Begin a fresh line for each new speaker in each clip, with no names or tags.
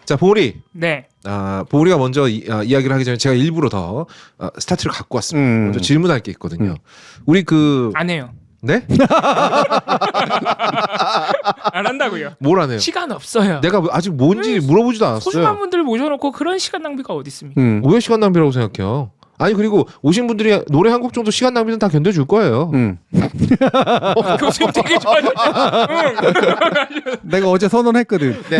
자, 보리.
네.
보리가 먼저 이야기를 하기 전에 제가 일부러 더 스타트를 갖고 왔습니다. 먼저 질문할 게 있거든요. 우리
안 해요.
네?
안 한다고요.
뭘 안 해요?
시간 없어요.
내가 아직 뭔지 물어보지도 않았어요.
소중한 분들 모셔놓고 그런 시간 낭비가 어디 있습니까?
왜 시간 낭비라고 생각해요? 아니 그리고 오신 분들이 노래 한 곡 정도 시간 낭비는 다 견뎌줄 거예요.
교수님 되게 좋아하죠.
내가 어제 선언했거든.
네.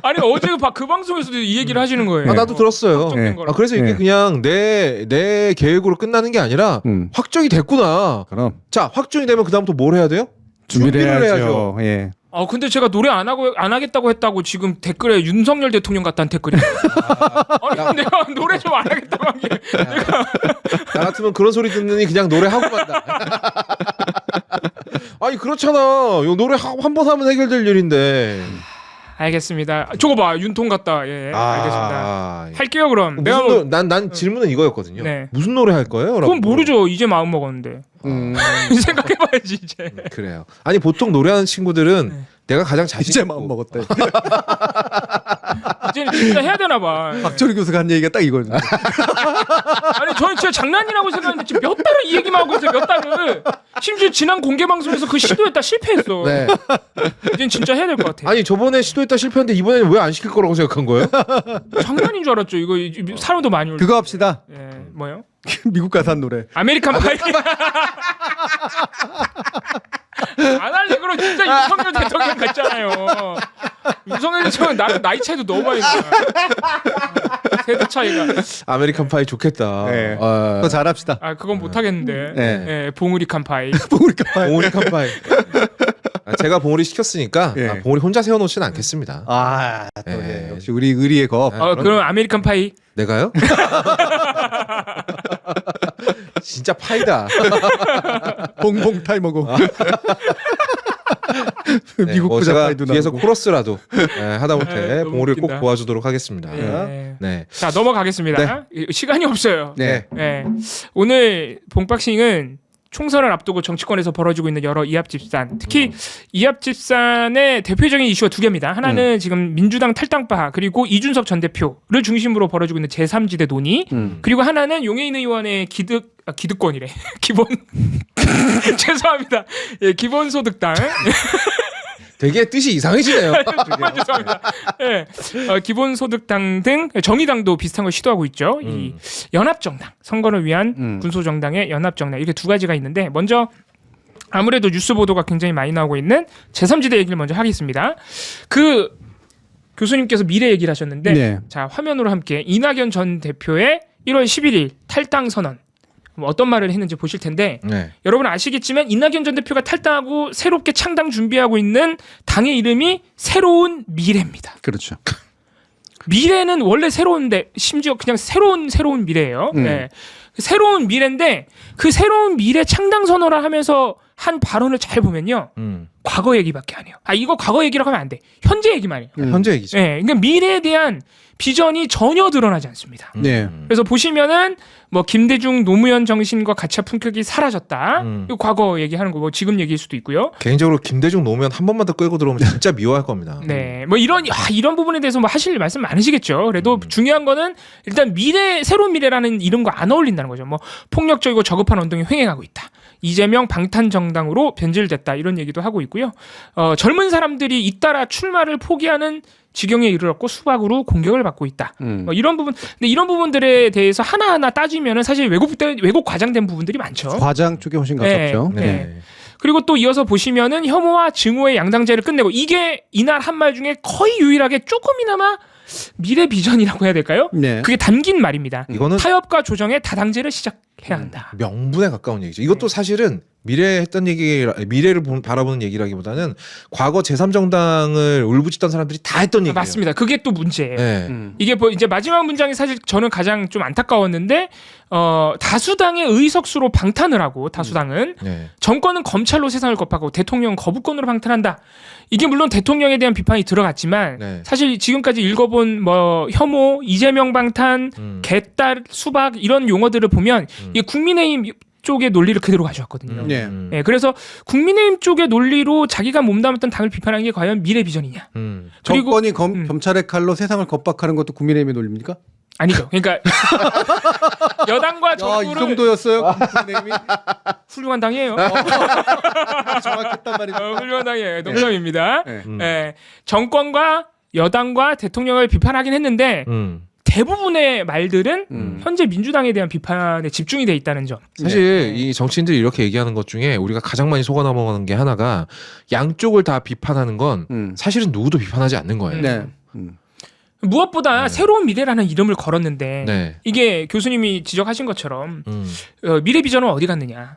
아니 어제 그 방송에서도 이 얘기를 하시는 거예요.
나도 들었어요.
확정된 거라고.
그래서 이게 그냥 내 계획으로 끝나는 게 아니라 확정이 됐구나.
그럼
자, 확정이 되면 그다음부터 뭘 해야 돼요?
준비를
해야죠.
해야죠. 예.
근데 제가 노래 안 하겠다고 했다고 지금 댓글에 윤석열 대통령 같다는 댓글이. 아니 내가 노래 좀 안 하겠다고 한 게.
나 같으면 그런 소리 듣느니 그냥 노래 하고 간다. 아니 그렇잖아. 요 노래 한 번 하면 해결될 일인데.
알겠습니다. 저거 봐 윤통 같다. 예, 알겠습니다. 할게요 그럼.
난 질문은 이거였거든요.
네.
무슨 노래 할 거예요?
그건 모르죠. 이제 마음 먹었는데. 생각해봐야지 이제.
그래요. 아니 보통 노래하는 친구들은 내가 가장 자신
이제
있고
마음 먹었다.
이제는 진짜 해야 되나 봐.
박철희 교수가 한 얘기가 딱 이거죠.
아니 저는 진짜 장난이라고 생각했는데 지금 몇 달을 이 얘기만 하고 있어요. 몇 달을. 심지어 지난 공개 방송에서 그 시도했다 실패했어.
네.
이젠 진짜 해야 될 것 같아.
아니 저번에 시도했다 실패했는데 이번에는 왜 안 시킬 거라고 생각한 거예요?
장난인 줄 알았죠. 이거 사람도 많이 올.
그거 합시다.
예, 뭐요?
미국 가서 한 노래.
아메리칸 파이. 안 할래 그럼 진짜 윤석열 대통령 같잖아요. 윤석열 대통령 나랑 나이 차이도 너무 많이 나. 세대 차이가.
아메리칸 파이 좋겠다.
네. 더 잘합시다.
그건 못 하겠는데.
네.
예, 봉우리칸 파이.
봉우리칸 파이. 제가 봉우리 시켰으니까
예.
봉우리 혼자 세워놓지는 않겠습니다.
또
예.
역시 우리 의리의 겁.
그럼 아메리칸 파이.
내가요? 진짜 파이다.
봉봉 타이머고. 미국
뭐
부자
제가
파이도
뒤에서
나오고.
코러스라도 하다못해
너무
봉우리를 꼭
웃긴다.
도와주도록 하겠습니다.
예.
네.
자 넘어가겠습니다. 시간이 없어요.
네.
예. 오늘 본박싱은 총선을 앞두고 정치권에서 벌어지고 있는 여러 이합집산, 특히 이합집산의 대표적인 이슈가 두 개입니다. 하나는 지금 민주당 탈당파 그리고 이준석 전 대표를 중심으로 벌어지고 있는 제3지대 논의, 그리고 하나는 용해인 의원의 기득권이래. 기본 죄송합니다. 예, 기본소득당.
되게 뜻이 이상해지네요.
정말 죄송합니다. 예, 기본소득당 등 정의당도 비슷한 걸 시도하고 있죠. 이 연합정당, 선거를 위한 군소정당의 연합정당, 이렇게 두 가지가 있는데, 먼저 아무래도 뉴스 보도가 굉장히 많이 나오고 있는 제3지대 얘기를 먼저 하겠습니다. 그 교수님께서 미래 얘기를 하셨는데,
네.
자 화면으로 함께 이낙연 전 대표의 1월 11일 탈당 선언, 어떤 말을 했는지 보실 텐데,
네.
여러분 아시겠지만 이낙연 전 대표가 탈당하고 새롭게 창당 준비하고 있는 당의 이름이 새로운 미래입니다.
그렇죠.
미래는 원래 새로운데 심지어 그냥 새로운 미래예요. 네. 새로운 미래인데 그 새로운 미래 창당 선언을 하면서 한 발언을 잘 보면요. 과거 얘기밖에 안 해요. 이거 과거 얘기라고 하면 안 돼. 현재 얘기만 해요.
현재 얘기죠.
네, 그러니까 미래에 대한 비전이 전혀 드러나지 않습니다.
네.
그래서 보시면은 뭐 김대중 노무현 정신과 가짜 품격이 사라졌다. 이거 과거 얘기하는 거, 뭐 지금 얘기일 수도 있고요.
개인적으로 김대중 노무현 한 번만 더 끌고 들어오면 진짜 미워할 겁니다.
네, 뭐 이런 부분에 대해서 뭐 하실 말씀 많으시겠죠. 그래도 중요한 거는 일단 새로운 미래라는 이름과 안 어울린다는 거죠. 뭐 폭력적이고 저급한 운동이 횡행하고 있다. 이재명 방탄 정당으로 변질됐다, 이런 얘기도 하고 있고요. 젊은 사람들이 잇따라 출마를 포기하는 지경에 이르렀고 수박으로 공격을 받고 있다. 뭐 이런 부분, 근데 이런 부분들에 대해서 하나하나 따지면은 사실 왜곡 과장된 부분들이 많죠.
과장 쪽에 훨씬 가깝죠.
네. 네. 그리고 또 이어서 보시면은 혐오와 증오의 양당제를 끝내고, 이게 이날 한 말 중에 거의 유일하게 조금이나마 미래 비전이라고 해야 될까요?
네.
그게 담긴 말입니다.
이거는
타협과 조정의 다당제를 시작해야 한다.
명분에 가까운 얘기죠. 이것도 사실은 미래를 바라보는 얘기라기보다는 과거 제3정당을 울부짖던 사람들이 다 했던 얘기예요.
맞습니다. 그게 또 문제예요.
네.
이게 뭐 이제 마지막 문장이 사실 저는 가장 좀 안타까웠는데, 다수당의 의석수로 방탄을 하고, 다수당은
네.
정권은 검찰로 세상을 겁하고 대통령은 거부권으로 방탄한다. 이게 물론 대통령에 대한 비판이 들어갔지만,
네.
사실 지금까지 읽어본 뭐 혐오, 이재명 방탄, 개딸, 수박 이런 용어들을 보면 이게 국민의힘 쪽의 논리를 그대로 가져왔거든요.
네.
예, 그래서 국민의힘 쪽의 논리로 자기가 몸담았던 당을 비판하는 게 과연 미래 비전이냐? 그리고
정권이 검찰의 칼로 세상을 겁박하는 것도 국민의힘의 논리입니까?
아니죠. 그러니까 여당과
야, 이
정부를
정도였어요. 국민의힘이
훌륭한 당이에요.
정확했단 말이죠.
훌륭한 당이에요. 농담입니다.
네.
예, 정권과 여당과 대통령을 비판하긴 했는데 대부분의 말들은 현재 민주당에 대한 비판에 집중이 돼 있다는 점.
사실 이 정치인들이 이렇게 얘기하는 것 중에 우리가 가장 많이 속아 넘어가는 게 하나가 양쪽을 다 비판하는 건 사실은 누구도 비판하지 않는 거예요.
네.
무엇보다 새로운 미래라는 이름을 걸었는데
네.
이게 교수님이 지적하신 것처럼 미래 비전은 어디 갔느냐.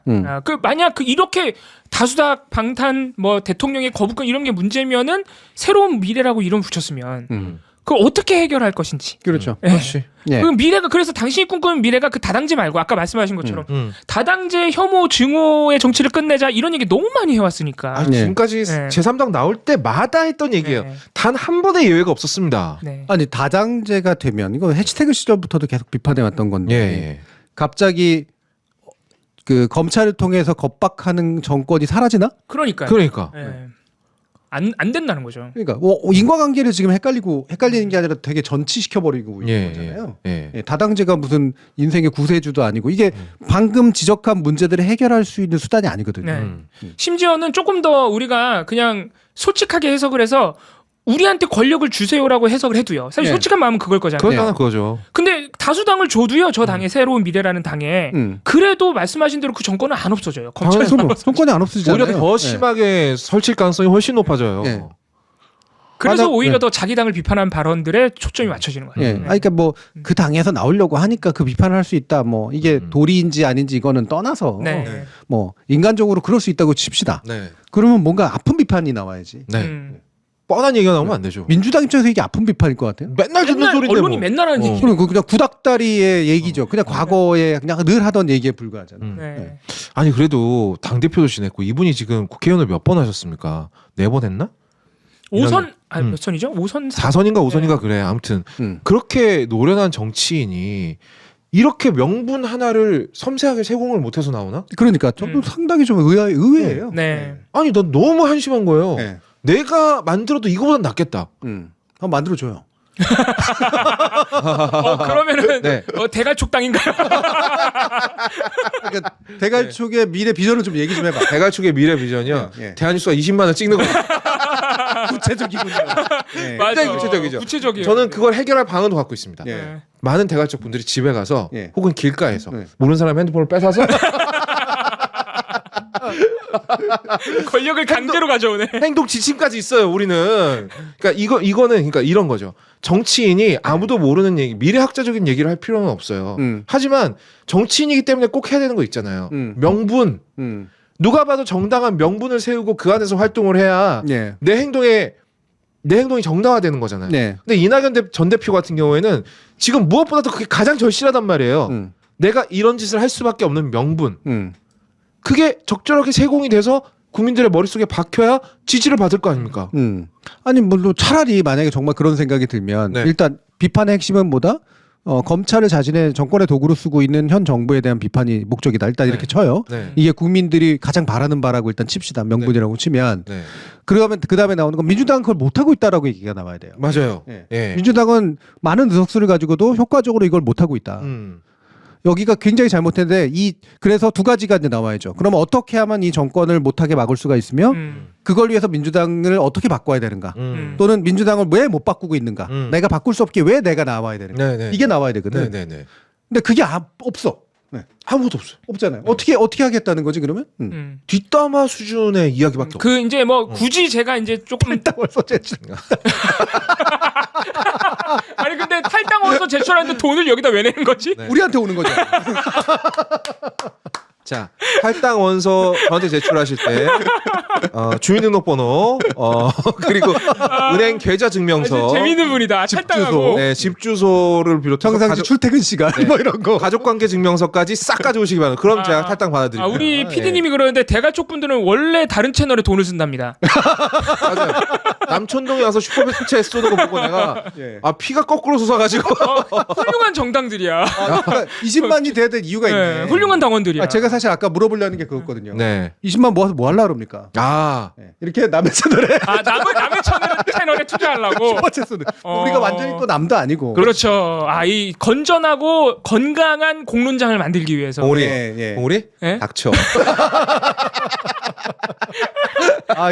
만약 이렇게 다수당 방탄 뭐 대통령의 거부권 이런 게 문제면은 새로운 미래라고 이름 붙였으면 그걸 어떻게 해결할 것인지.
그렇죠.
예.
그렇지.
예.
그 미래가 그래서 당신이 꿈꾸는 미래가 그 다당제 말고 아까 말씀하신 것처럼 다당제 혐오 증오의 정치를 끝내자 이런 얘기 너무 많이 해왔으니까.
아,
네.
지금까지
네.
제3당 나올 때마다 했던 얘기예요.
네.
단 한 번의 예외가 없었습니다.
네.
아니 다당제가 되면 이거 해시태그 시절부터도 계속 비판해 왔던 건데
예.
갑자기 그 검찰을 통해서 겁박하는 정권이 사라지나?
그러니까요.
그러니까.
예. 안 된다는 거죠.
그러니까 인과관계를 지금 헷갈리는 게 아니라 되게 전치시켜 버리고 있는 거잖아요. 예, 다당제가 무슨 인생의 구세주도 아니고 이게 방금 지적한 문제들을 해결할 수 있는 수단이 아니거든요.
네. 심지어는 조금 더 우리가 그냥 솔직하게 해석을 해서 우리한테 권력을 주세요라고 해석을 해도요. 사실
네.
솔직한 마음은 그걸 거잖아요.
그건 그거죠.
근데 다수당을 줘도요. 저 당의 새로운 미래라는 당에 그래도 말씀하신 대로 그 정권은 안 없어져요. 검찰
정권이 안 없어지잖아요.
오히려 더 심하게 설칠 가능성이 훨씬 높아져요.
네.
그래서 오히려
네.
더 자기 당을 비판한 발언들에 초점이 맞춰지는 거예요.
예. 그러니까 뭐 그 당에서 나오려고 하니까 그 비판을 할 수 있다. 뭐 이게 도리인지 아닌지 이거는 떠나서
네.
뭐 인간적으로 그럴 수 있다고 칩시다.
네.
그러면 뭔가 아픈 비판이 나와야지.
네. 뻔한 얘기가 나오면 안 되죠.
민주당 입장에서 이게 아픈 비판일 것 같아요.
맨날 듣는
맨날
소리인데
언론이
뭐.
맨날 하는 얘기.
그럼 그냥 구닥다리의 얘기죠. 그냥 과거에 그냥 늘 하던 얘기에 불과하잖아요.
네.
아니 그래도 당 대표도 지냈고 이분이 지금 국회의원을 몇 번 하셨습니까? 4번 했나?
5선 몇 선이죠? 5선
4선인가 5선인가 그래. 아무튼 그렇게 노련한 정치인이 이렇게 명분 하나를 섬세하게 제공을 못해서 나오나?
그러니까 저도 상당히 좀 의외예요.
네.
아니 난 너무 한심한 거예요.
네.
내가 만들어도 이거보단 낫겠다.
한번 만들어줘요.
그러면은
네.
대갈촉당인가요?
그러니까 대갈축의 미래 비전을 좀 얘기 좀 해봐.
대갈축의 미래 비전이요.
예.
대한뉴스가 20만을 찍는 거.
구체적이군요. 네.
맞아.
굉장히 구체적이죠.
구체적이에요.
저는 그걸 해결할 방안도 갖고 있습니다.
예.
많은 대갈축 분들이 집에 가서
예.
혹은 길가에서
네.
모르는 사람 핸드폰을 뺏어서
권력을 강제로 가져오네.
행동 지침까지 있어요. 우리는. 그러니까 이거는 그러니까 이런 거죠. 정치인이 아무도 모르는 얘기, 미래학자적인 얘기를 할 필요는 없어요. 하지만 정치인이기 때문에 꼭 해야 되는 거 있잖아요. 명분. 누가 봐도 정당한 명분을 세우고 그 안에서 활동을 해야
예.
내 행동이 정당화되는 거잖아요.
네.
근데 이낙연 전 대표 같은 경우에는 지금 무엇보다도 그게 가장 절실하단 말이에요. 내가 이런 짓을 할 수밖에 없는 명분. 그게 적절하게 제공이 돼서 국민들의 머릿속에 박혀야 지지를 받을 거 아닙니까?
아니 물론 차라리 만약에 정말 그런 생각이 들면
네.
일단 비판의 핵심은 뭐다? 검찰을 자신의 정권의 도구로 쓰고 있는 현 정부에 대한 비판이 목적이다. 일단 이렇게 쳐요.
네.
이게 국민들이 가장 바라는 바라고 일단 칩시다. 명분이라고 치면.
네.
그러면 그 다음에 나오는 건 민주당은 그걸 못하고 있다라고 얘기가 나와야 돼요.
맞아요.
예.
예.
민주당은 많은 의석수를 가지고도 효과적으로 이걸 못하고 있다. 여기가 굉장히 잘못했는데 그래서 두 가지가 이제 나와야죠. 그러면 어떻게 하면 이 정권을 못하게 막을 수가 있으며 그걸 위해서 민주당을 어떻게 바꿔야 되는가? 또는 민주당을 왜 못 바꾸고 있는가? 내가 바꿀 수 없기에 왜 내가 나와야 되는가?
네네.
이게 나와야 되거든.
네네네.
근데 그게 없어. 네.
아무것도 없어요.
없잖아요. 어떻게 하겠다는 거지 그러면?
뒷담화 수준의 이야기밖에 없어요.
그 이제 뭐 굳이 제가 이제 조금
벌써 제출.
아니 근데 탈당원서 제출하는데 돈을 여기다 왜 내는 거지?
네.
우리한테 오는 거죠.
자, 할당 원서 저한테 제출하실 때 주민등록번호 그리고 은행 계좌 증명서,
재밌는 분이다. 탈당하고.
네, 집 주소를 비롯해서
평상시 출퇴근 시간
네.
뭐 이런 거.
가족관계 증명서까지 싹 가져오시기 바랍니다. 그럼 제가 탈당 받아드릴게요.
우리 PD님이 그러는데 대가족 분들은 원래 다른 채널에 돈을 쓴답니다.
맞아요. 남촌동에 와서 슈퍼배스체 쏘는 거 보고 내가
예.
피가 거꾸로 솟아가지고
훌륭한 정당들이야.
그러니까 20만이 돼야 될 이유가 있네.
네, 훌륭한 당원들이야.
제가 사실 아까 물어보려는 게 그거거든요.
네.
20만 모아서 뭐 하려고 그럽니까?
아.
네. 이렇게 남의 채널에
남의 채널에 투자하려고.
슈퍼챗 우리가 완전히 또 남도 아니고.
그렇죠. 이 건전하고 건강한 공론장을 만들기 위해서.
봉우리.
예.
봉우리?
예?
닥쳐.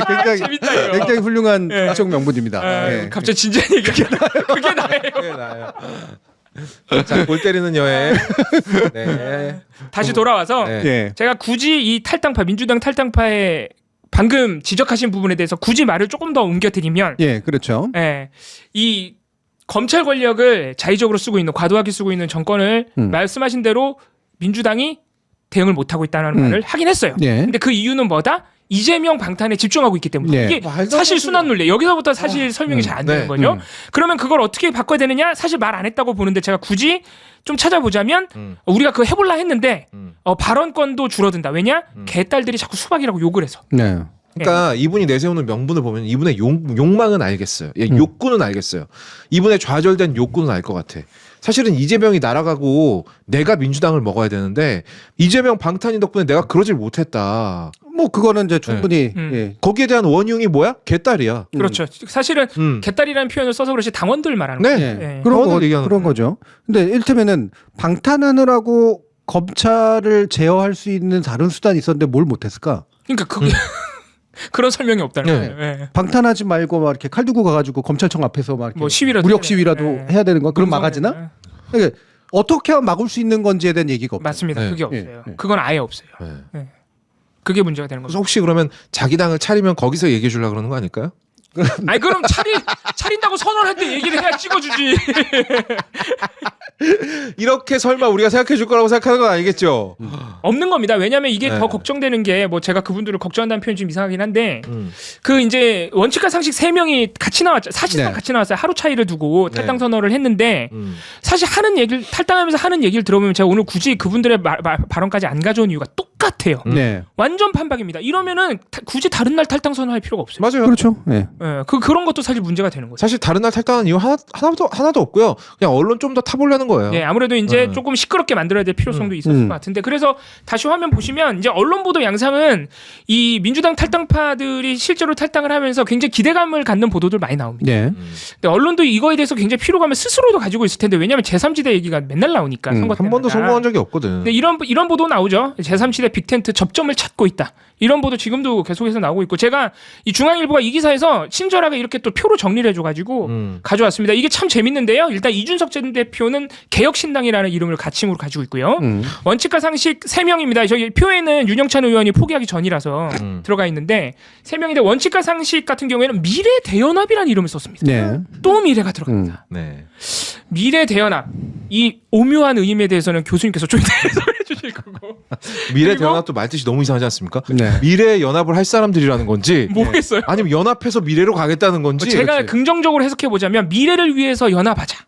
굉장히
재밌다, 이거.
굉장히 훌륭한
예.
정책 명분입니다. 예.
갑자기 진지한 얘기가 그게 나예요.
그게 나요. 자, 골 때리는 여행. 네.
다시 돌아와서
네.
예.
제가 굳이 이 탈당파 민주당 탈당파의 방금 지적하신 부분에 대해서 굳이 말을 조금 더 옮겨드리면
예, 그렇죠.
이 검찰 권력을 자의적으로 쓰고 있는 과도하게 쓰고 있는 정권을 말씀하신 대로 민주당이 대응을 못하고 있다는 말을 하긴 했어요.
예.
근데 그 이유는 뭐다? 이재명 방탄에 집중하고 있기 때문에
네.
이게 사실 순환 논리 여기서부터 사실 설명이 잘 안 되는
네.
거죠. 그러면 그걸 어떻게 바꿔야 되느냐? 사실 말 안 했다고 보는데 제가 굳이 좀 찾아보자면 우리가 그거 해볼라 했는데 발언권도 줄어든다. 왜냐? 개딸들이 자꾸 수박이라고 욕을 해서.
네.
그러니까 이분이 내세우는 명분을 보면 이분의 욕망은 알겠어요. 욕구는 알겠어요. 이분의 좌절된 욕구는 알 것 같아. 사실은 이재명이 날아가고 내가 민주당을 먹어야 되는데 이재명 방탄인 덕분에 내가 그러질 못했다.
뭐 그거는 이제 충분히 예.
거기에 대한 원흉이 뭐야? 개딸이야.
그렇죠. 사실은 개딸이라는 표현을 써서 그렇지 당원들 말하는
네.
거예요.
예. 그런 거죠. 근데 이를테면은 방탄하느라고 검찰을 제어할 수 있는 다른 수단이 있었는데 뭘 못했을까?
그러니까 그게 그런 설명이 없다는
네.
거예요. 예.
방탄하지 말고 막 이렇게 칼 들고 가가지고 검찰청 앞에서 막 이렇게
뭐 시위라도
무력
해야
시위라도
돼.
해야 되는 거? 그럼
그런
막아지나?
거예요.
그러니까 어떻게 하면 막을 수 있는 건지에 대한 얘기가 없어요.
맞습니다.
네.
그게 없어요.
예.
그건 아예 없어요.
네.
예. 그게 문제가 되는
그래서
거죠.
혹시 그러면 자기 당을 차리면 거기서 얘기해 주려고 그러는 거 아닐까요?
아니 그럼 차린다고 선언할 때 얘기를 해야 찍어주지.
이렇게 설마 우리가 생각해 줄 거라고 생각하는 건 아니겠죠?
없는 겁니다. 왜냐하면 이게
네.
더 걱정되는 게 뭐 제가 그분들을 걱정한다는 표현이 좀 이상하긴 한데 그 이제 원칙과 상식 3명이 같이 나왔죠. 사실상
네.
같이 나왔어요. 하루 차이를 두고
네.
탈당 선언을 했는데 사실 하는 얘기를 탈당하면서 하는 얘기를 들어보면 제가 오늘 굳이 그분들의 발언까지 안 가져온 이유가 똑같아요.
네.
완전 판박입니다. 이러면은 굳이 다른 날 탈당 선언할 필요가 없어요.
맞아요.
그렇죠. 네.
예, 그런 것도 사실 문제가 되는 거죠.
사실 다른 날 탈당한 이유 하나도 없고요. 그냥 언론 좀 더 타보려는 거예요.
예, 아무래도 이제 조금 시끄럽게 만들어야 될 필요성도 있었을 것 같은데 그래서 다시 화면 보시면 이제 언론 보도 양상은 이 민주당 탈당파들이 실제로 탈당을 하면서 굉장히 기대감을 갖는 보도들 많이 나옵니다.
네.
근데 언론도 이거에 대해서 굉장히 피로감을 스스로도 가지고 있을 텐데 왜냐하면 제3지대 얘기가 맨날 나오니까 선거
한 번도
때마다.
성공한 적이 없거든.
근데 이런 보도 나오죠. 제3지대 빅텐트 접점을 찾고 있다. 이런 보도 지금도 계속해서 나오고 있고 제가 이 중앙일보가 이 기사에서 친절하게 이렇게 또 표로 정리를 해줘가지고 가져왔습니다. 이게 참 재밌는데요. 일단 이준석 전 대표는 개혁신당이라는 이름을 가칭으로 가지고 있고요. 원칙과 상식 3명입니다. 저기 표에는 윤영찬 의원이 포기하기 전이라서 들어가 있는데 3명인데 원칙과 상식 같은 경우에는 미래대연합이라는 이름을 썼습니다.
네.
또 미래가 들어갑니다.
네.
미래대연합. 이 오묘한 의미에 대해서는 교수님께서 좀 해설해 주실 거고.
미래 대연합도 말뜻이 너무 이상하지 않습니까?
네.
미래 연합을 할 사람들이라는 건지
모르겠어요.
아니면 연합해서 미래로 가겠다는 건지
제가
그렇지.
긍정적으로 해석해 보자면 미래를 위해서 연합하자.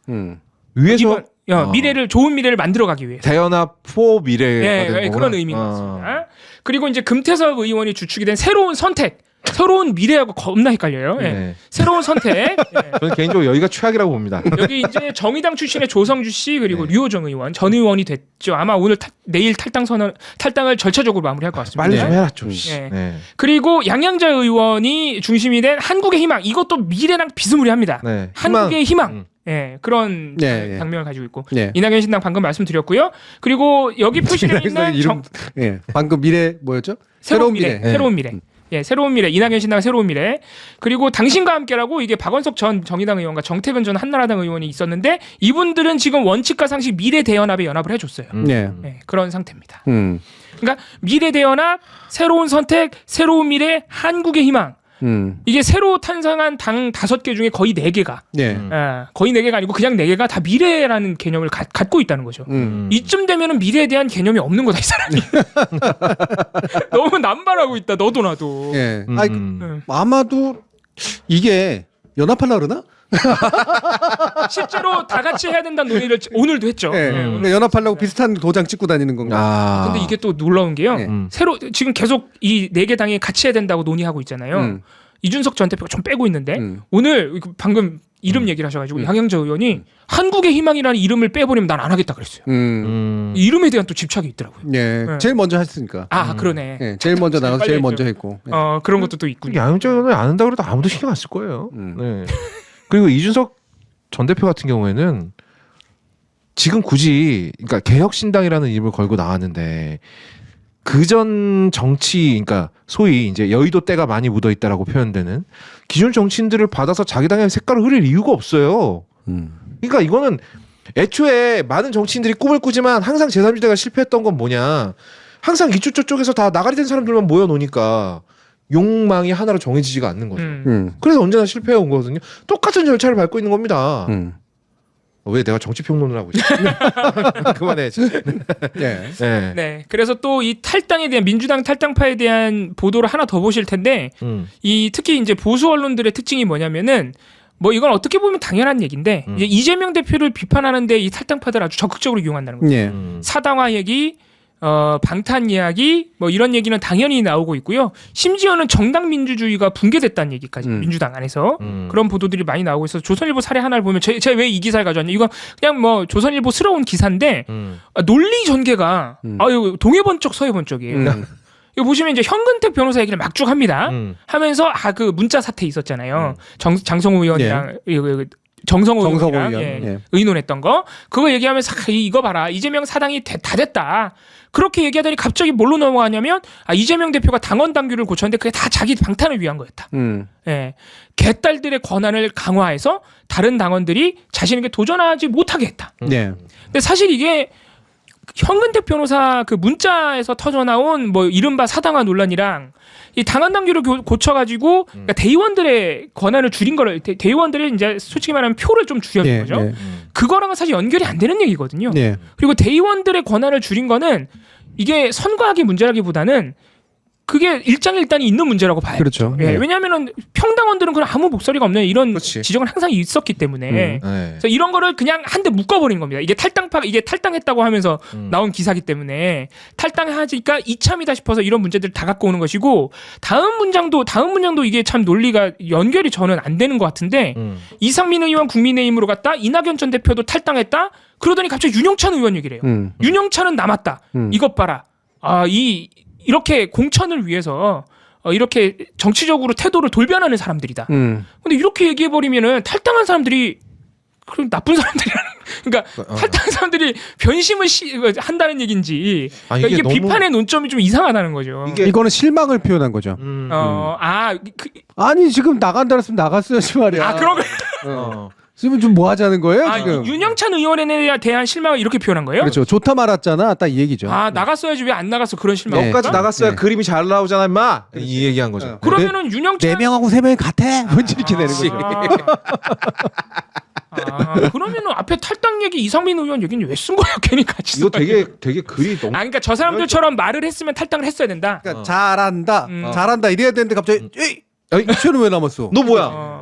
위에서
미래를 좋은 미래를 만들어가기 위해서.
대연합 포 미래가
예,
되는
예,
거구나.
그런 의미인 것 같습니다. 그리고 이제 금태섭 의원이 주축이 된 새로운 선택, 새로운 미래하고 겁나 헷갈려요. 예.
네.
새로운 선택. 예.
저는 개인적으로 여기가 최악이라고 봅니다.
여기 이제 정의당 출신의 조성주 씨 그리고 류호정 의원 전 의원이 됐죠. 아마 오늘 내일 탈당을 절차적으로 마무리할 것 같습니다.
빨리 좀 해라 좀.
예.
네.
그리고 양양자 의원이 중심이 된 한국의 희망. 이것도 미래랑 비스무리합니다.
네.
한국의 희망. 예, 그런
네, 네.
당명을 가지고 있고
네.
이낙연 신당 방금 말씀드렸고요. 그리고 여기 표시되어 있는
이름 예. 방금 미래 뭐였죠?
새로운 미래.
네.
새로운 미래. 예, 새로운 미래. 이낙연 신당 새로운 미래. 그리고 당신과 함께라고 이게 박원석 전 정의당 의원과 정태근 전 한나라당 의원이 있었는데 이분들은 지금 원칙과 상식 미래 대연합에 연합을 해줬어요.
네.
예, 그런 상태입니다. 그러니까 미래 대연합, 새로운 선택, 새로운 미래, 한국의 희망. 이게 새로 탄생한 당 5개 중에 거의 4개가
네.
거의 4개가 아니고 그냥 4개가 다 미래라는 개념을 갖고 있다는 거죠. 이쯤 되면은 미래에 대한 개념이 없는 거다 이 사람이. 너무 남발하고 있다. 너도 나도.
예. 아마도 이게 연합하려고 그러나?
실제로 다 같이 해야 된다는 논의를 오늘도 했죠.
예. 그러니까 연합하려고 비슷한 도장 찍고 다니는 건가?
근데 이게 또 놀라운 게요.
네.
새로 지금 계속 이 4개 당이 같이 해야 된다고 논의하고 있잖아요. 이준석 전 대표가 좀 빼고 있는데 오늘 방금 이름 얘기를 하셔가지고 양영자 의원이 한국의 희망이라는 이름을 빼버리면 난 안 하겠다 그랬어요. 이 이름에 대한 또 집착이 있더라고요.
예,
네.
제일 먼저 했으니까.
아 그러네.
예, 제일 먼저 나가서 제일
빨리
먼저
했죠.
했고. 예.
그런 것도 또 있군요.
양영자 의원을 안 한다 그래도 아무도 신경 안 쓸 거예요. 네. 그리고 이준석 전 대표 같은 경우에는 지금 굳이 그러니까 개혁신당이라는 이름을 걸고 나왔는데 그전 정치 그러니까 소위 이제 여의도 때가 많이 묻어 있다라고 표현되는 기존 정치인들을 받아서 자기 당의 색깔을 흐릴 이유가 없어요. 그러니까 이거는 애초에 많은 정치인들이 꿈을 꾸지만 항상 제3지대가 실패했던 건 뭐냐? 항상 이쪽 저쪽에서 다 나가리 된 사람들만 모여 놓으니까 욕망이 하나로 정해지지가 않는 거죠. 그래서 언제나 실패해 온 거거든요. 똑같은 절차를 밟고 있는 겁니다. 왜 내가 정치 평론을 하고 있어? 그만해.
예.
네.
네. 그래서 또 이 탈당에 대한 민주당 탈당파에 대한 보도를 하나 더 보실 텐데 이 특히 이제 보수 언론들의 특징이 뭐냐면은 뭐 이건 어떻게 보면 당연한 얘기인데 이제 이재명 대표를 비판하는데 이 탈당파들 아주 적극적으로 이용한다는 거죠.
예.
사당화 얘기, 방탄 이야기 뭐 이런 얘기는 당연히 나오고 있고요. 심지어는 정당 민주주의가 붕괴됐다는 얘기까지 민주당 안에서 그런 보도들이 많이 나오고 있어서 조선일보 사례 하나를 보면 제가 왜 이 기사를 가져왔냐? 이건 그냥 뭐 조선일보스러운 기사인데 논리 전개가 아유 동해번쩍 서해번쩍이에요. 이거 보시면 이제 현근택 변호사 얘기를 막 쭉 합니다. 하면서 그 문자 사태 있었잖아요. 장성호 의원이랑 정성호 의원이랑
의원.
의논했던 거 그거 얘기하면서 이거 봐라 이재명 사당이 다 됐다 그렇게 얘기하더니 갑자기 뭘로 넘어가냐면 이재명 대표가 당원 당규를 고쳤는데 그게 다 자기 방탄을 위한 거였다. 예, 개딸들의 권한을 강화해서 다른 당원들이 자신에게 도전하지 못하게 했다.
네.
근데 사실 이게 현근택 변호사 그 문자에서 터져 나온 뭐 이른바 사당화 논란이랑 이 당원 당규를 고쳐가지고 그러니까 대의원들의 권한을 줄인 거를 대의원들의 이제 솔직히 말하면 표를 좀 줄여준 거죠. 그거랑은 사실 연결이 안 되는 얘기거든요. 그리고 대의원들의 권한을 줄인 거는 이게 선거하기 문제라기보다는 그게 일장일단이 있는 문제라고 봐요.
그렇죠.
예, 왜냐하면은 평당원들은 그냥 아무 목소리가 없는 이런
그렇지.
지적은 항상 있었기 때문에 그래서 이런 거를 그냥 한 대 묶어버린 겁니다. 이게 탈당했다고 하면서 나온 기사기 때문에 탈당하니까 이참이다 싶어서 이런 문제들 다 갖고 오는 것이고 다음 문장도 이게 참 논리가 연결이 저는 안 되는 것 같은데 이상민 의원 국민의힘으로 갔다 이낙연 전 대표도 탈당했다 그러더니 갑자기 윤영찬 의원 얘기를 해요. 윤영찬은 남았다. 이것 봐라. 이렇게 공천을 위해서 이렇게 정치적으로 태도를 돌변하는 사람들이다. 근데 이렇게 얘기해버리면은 탈당한 사람들이 그럼 나쁜 사람들이라는 그러니까 탈당한 사람들이 변심을 한다는 얘기인지 그러니까 이게
너무...
비판의 논점이 좀 이상하다는 거죠.
이거는 실망을 표현한 거죠.
아니
지금 나간다 했으면 나갔어야지 말이야.
그런
거. 지금 좀 뭐 하자는 거예요? 지금?
윤영찬 의원에 대한 실망을 이렇게 표현한 거예요?
그렇죠. 좋다 말았잖아. 딱 이 얘기죠.
나갔어야지 왜 안 나갔어 그런 실망.
너까지 나갔어야 그림이 잘 나오잖아, 임마. 이 얘기한 거죠.
그러면은 윤영찬
4명하고 3명이 같아. 뭔지 이렇게 되는 거죠.
그러면은 앞에 탈당 얘기 이상민 의원 얘기는 왜 쓴 거예요? 괜히 같이.
이거 되게 글이 너무.
그러니까 저 사람들처럼 말을 했으면 탈당을 했어야 된다.
그러니까 잘한다, 잘한다 이래야 되는데 갑자기 이천은 왜 남았어?
너 뭐야?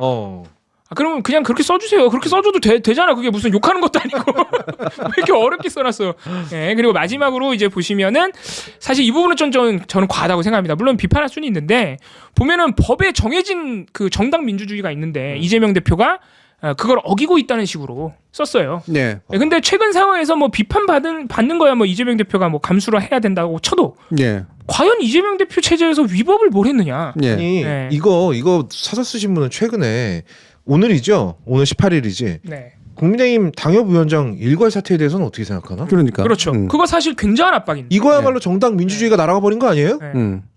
그러면 그냥 그렇게 써주세요. 그렇게 써줘도 되잖아. 그게 무슨 욕하는 것도 아니고 왜 이렇게 어렵게 써놨어? 네, 그리고 마지막으로 이제 보시면은 사실 이 부분은 저는 과하다고 생각합니다. 물론 비판할 수는 있는데 보면은 법에 정해진 그 정당 민주주의가 있는데 이재명 대표가 그걸 어기고 있다는 식으로 썼어요.
네.
근데 최근 상황에서 뭐 받는 거야 뭐 이재명 대표가 뭐 감수를 해야 된다고 쳐도.
네.
과연 이재명 대표 체제에서 위법을 뭘 했느냐?
아니 이거 사설 쓰신 분은 최근에 오늘이죠. 오늘 18일이지.
네.
국민의힘 당협위원장 일괄 사태에 대해서는 어떻게 생각하나?
그러니까.
그렇죠. 그거 사실 굉장한 압박인데.
이거야말로 정당 민주주의가 날아가 버린 거 아니에요?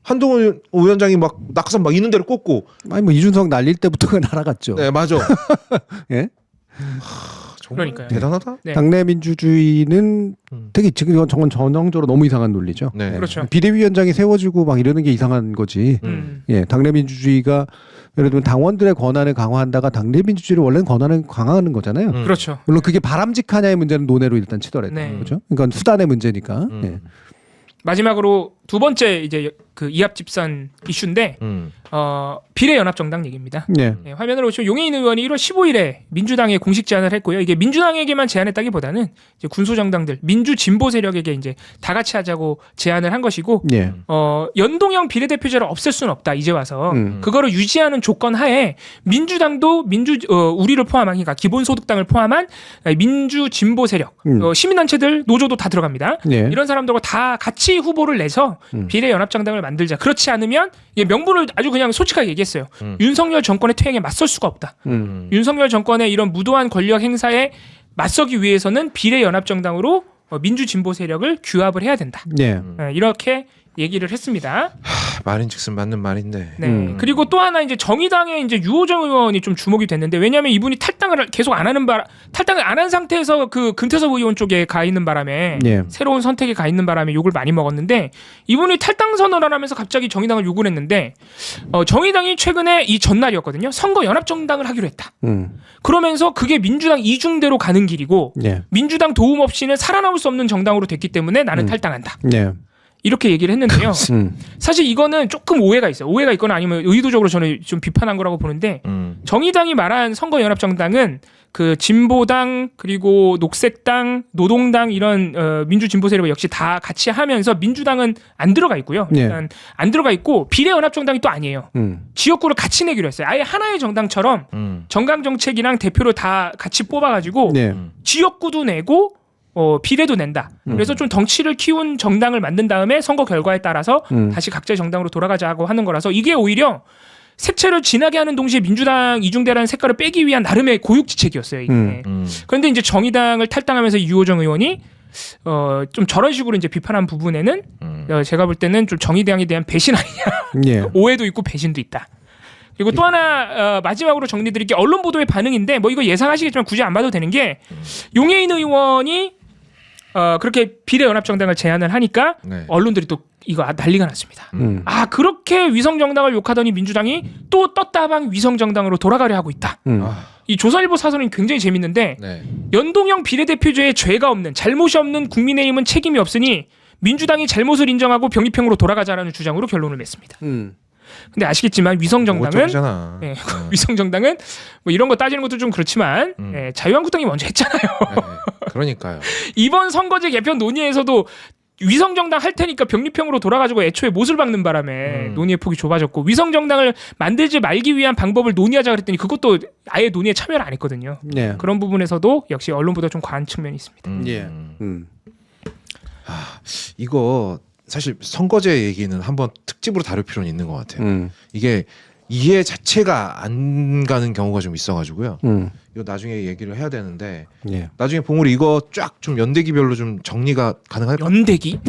한동훈 위원장이 막 낙선 막 있는 대로 꽂고.
아니 뭐 이준석 날릴 때부터가 날아갔죠.
네, 맞아.
예?
정말
그러니까요.
대단하다.
네.
당내 민주주의는 되게 지금 이건 전형적으로 너무 이상한 논리죠.
네.
그렇죠.
비대위원장이 세워지고 막 이러는 게 이상한 거지. 예, 당내 민주주의가 예를 들면 당원들의 권한을 강화한다가 당내 민주주의를 원래는 권한을 강화하는 거잖아요.
그렇죠.
물론 그게 바람직하냐의 문제는 논외로 일단 치더라도
네.
그렇죠. 그러니까 수단의 문제니까. 예.
마지막으로 두 번째 이제 그 이합 집산 이슈인데 비례연합정당 얘기입니다.
네.
네, 화면으로 보시면 용해인 의원이 1월 15일에 민주당에 공식 제안을 했고요. 이게 민주당에게만 제안했다기보다는 이제 군소정당들, 민주 진보 세력에게 이제 다 같이 하자고 제안을 한 것이고,
네.
연동형 비례대표제를 없앨 수는 없다. 이제 와서 그거를 유지하는 조건 하에 민주당도 우리를 포함한, 그러니까 기본소득당을 포함한 민주 진보 세력, 시민단체들, 노조도 다 들어갑니다.
네.
이런 사람들과 다 같이 후보를 내서 비례연합정당을 만들자. 그렇지 않으면 이게 명분을 아주 그냥 솔직하게 얘기했어요. 윤석열 정권의 퇴행에 맞설 수가 없다. 윤석열 정권의 이런 무도한 권력 행사에 맞서기 위해서는 비례연합정당으로 민주 진보 세력을 규합을 해야 된다.
네.
이렇게 얘기를 했습니다.
말인즉슨 맞는 말인데.
네. 그리고 또 하나 이제 정의당의 이제 유호정 의원이 좀 주목이 됐는데, 왜냐하면 이분이 탈당을 계속 안 하는 탈당을 안 한 상태에서 그 금태섭 의원 쪽에 가 있는 바람에
네.
새로운 선택에 가 있는 바람에 욕을 많이 먹었는데, 이분이 탈당 선언을 하면서 갑자기 정의당을 욕을 했는데, 정의당이 최근에 이 전날이었거든요. 선거 연합정당을 하기로 했다. 그러면서 그게 민주당 이중대로 가는 길이고,
네.
민주당 도움 없이는 살아남을 수 없는 정당으로 됐기 때문에 나는 탈당한다.
네.
이렇게 얘기를 했는데요. 사실 이거는 조금 오해가 있어요. 오해가 있거나 아니면 의도적으로 저는 좀 비판한 거라고 보는데, 정의당이 말한 선거연합정당은 그 진보당 그리고 녹색당, 노동당 이런 민주진보 세력 역시 다 같이 하면서 민주당은 안 들어가 있고요.
네.
일단 안 들어가 있고 비례연합정당이 또 아니에요. 지역구를 같이 내기로 했어요. 아예 하나의 정당처럼 정강정책이랑 대표를 다 같이 뽑아가지고
네.
지역구도 내고 비례도 낸다. 그래서 좀 덩치를 키운 정당을 만든 다음에 선거 결과에 따라서 다시 각자의 정당으로 돌아가자고 하는 거라서, 이게 오히려 색채를 진하게 하는 동시에 민주당 이중대라는 색깔을 빼기 위한 나름의 고육지책이었어요. 이게. 그런데 이제 정의당을 탈당하면서 유호정 의원이 좀 저런 식으로 이제 비판한 부분에는 제가 볼 때는 좀 정의당에 대한 배신 아니냐.
네.
오해도 있고 배신도 있다. 그리고 또 하나 마지막으로 정리드릴 게 언론 보도의 반응인데, 뭐 이거 예상하시겠지만 굳이 안 봐도 되는 게, 용해인 의원이 그렇게 비례연합정당을 제안을 하니까
네.
언론들이 또 이거 난리가 났습니다. 그렇게 위성정당을 욕하더니 민주당이 또 떴다방 위성정당으로 돌아가려 하고 있다. 이 조선일보 사설은 굉장히 재밌는데,
네.
연동형 비례대표제에 죄가 없는, 잘못이 없는 국민의힘은 책임이 없으니 민주당이 잘못을 인정하고 병립형으로 돌아가자라는 주장으로 결론을 냈습니다. 근데 아시겠지만 위성정당은
네.
위성정당은 뭐 이런 거 따지는 것도 좀 그렇지만 자유한국당이 먼저 했잖아요.
네. 그러니까요.
이번 선거제 개편 논의에서도 위성정당 할 테니까 병립형으로 돌아가지고 애초에 못을 박는 바람에 논의의 폭이 좁아졌고, 위성정당을 만들지 말기 위한 방법을 논의하자 그랬더니 그것도 아예 논의에 참여를 안 했거든요.
네.
그런 부분에서도 역시 언론보다 좀 과한 측면이 있습니다.
예.
이거 사실 선거제 얘기는 한번 특집으로 다룰 필요는 있는 것 같아요. 이게 이해 자체가 안 가는 경우가 좀 있어가지고요. 이거 나중에 얘기를 해야 되는데,
예.
나중에 봉우리 이거 쫙 좀 연대기별로 좀 정리가 가능할까요?
연대기?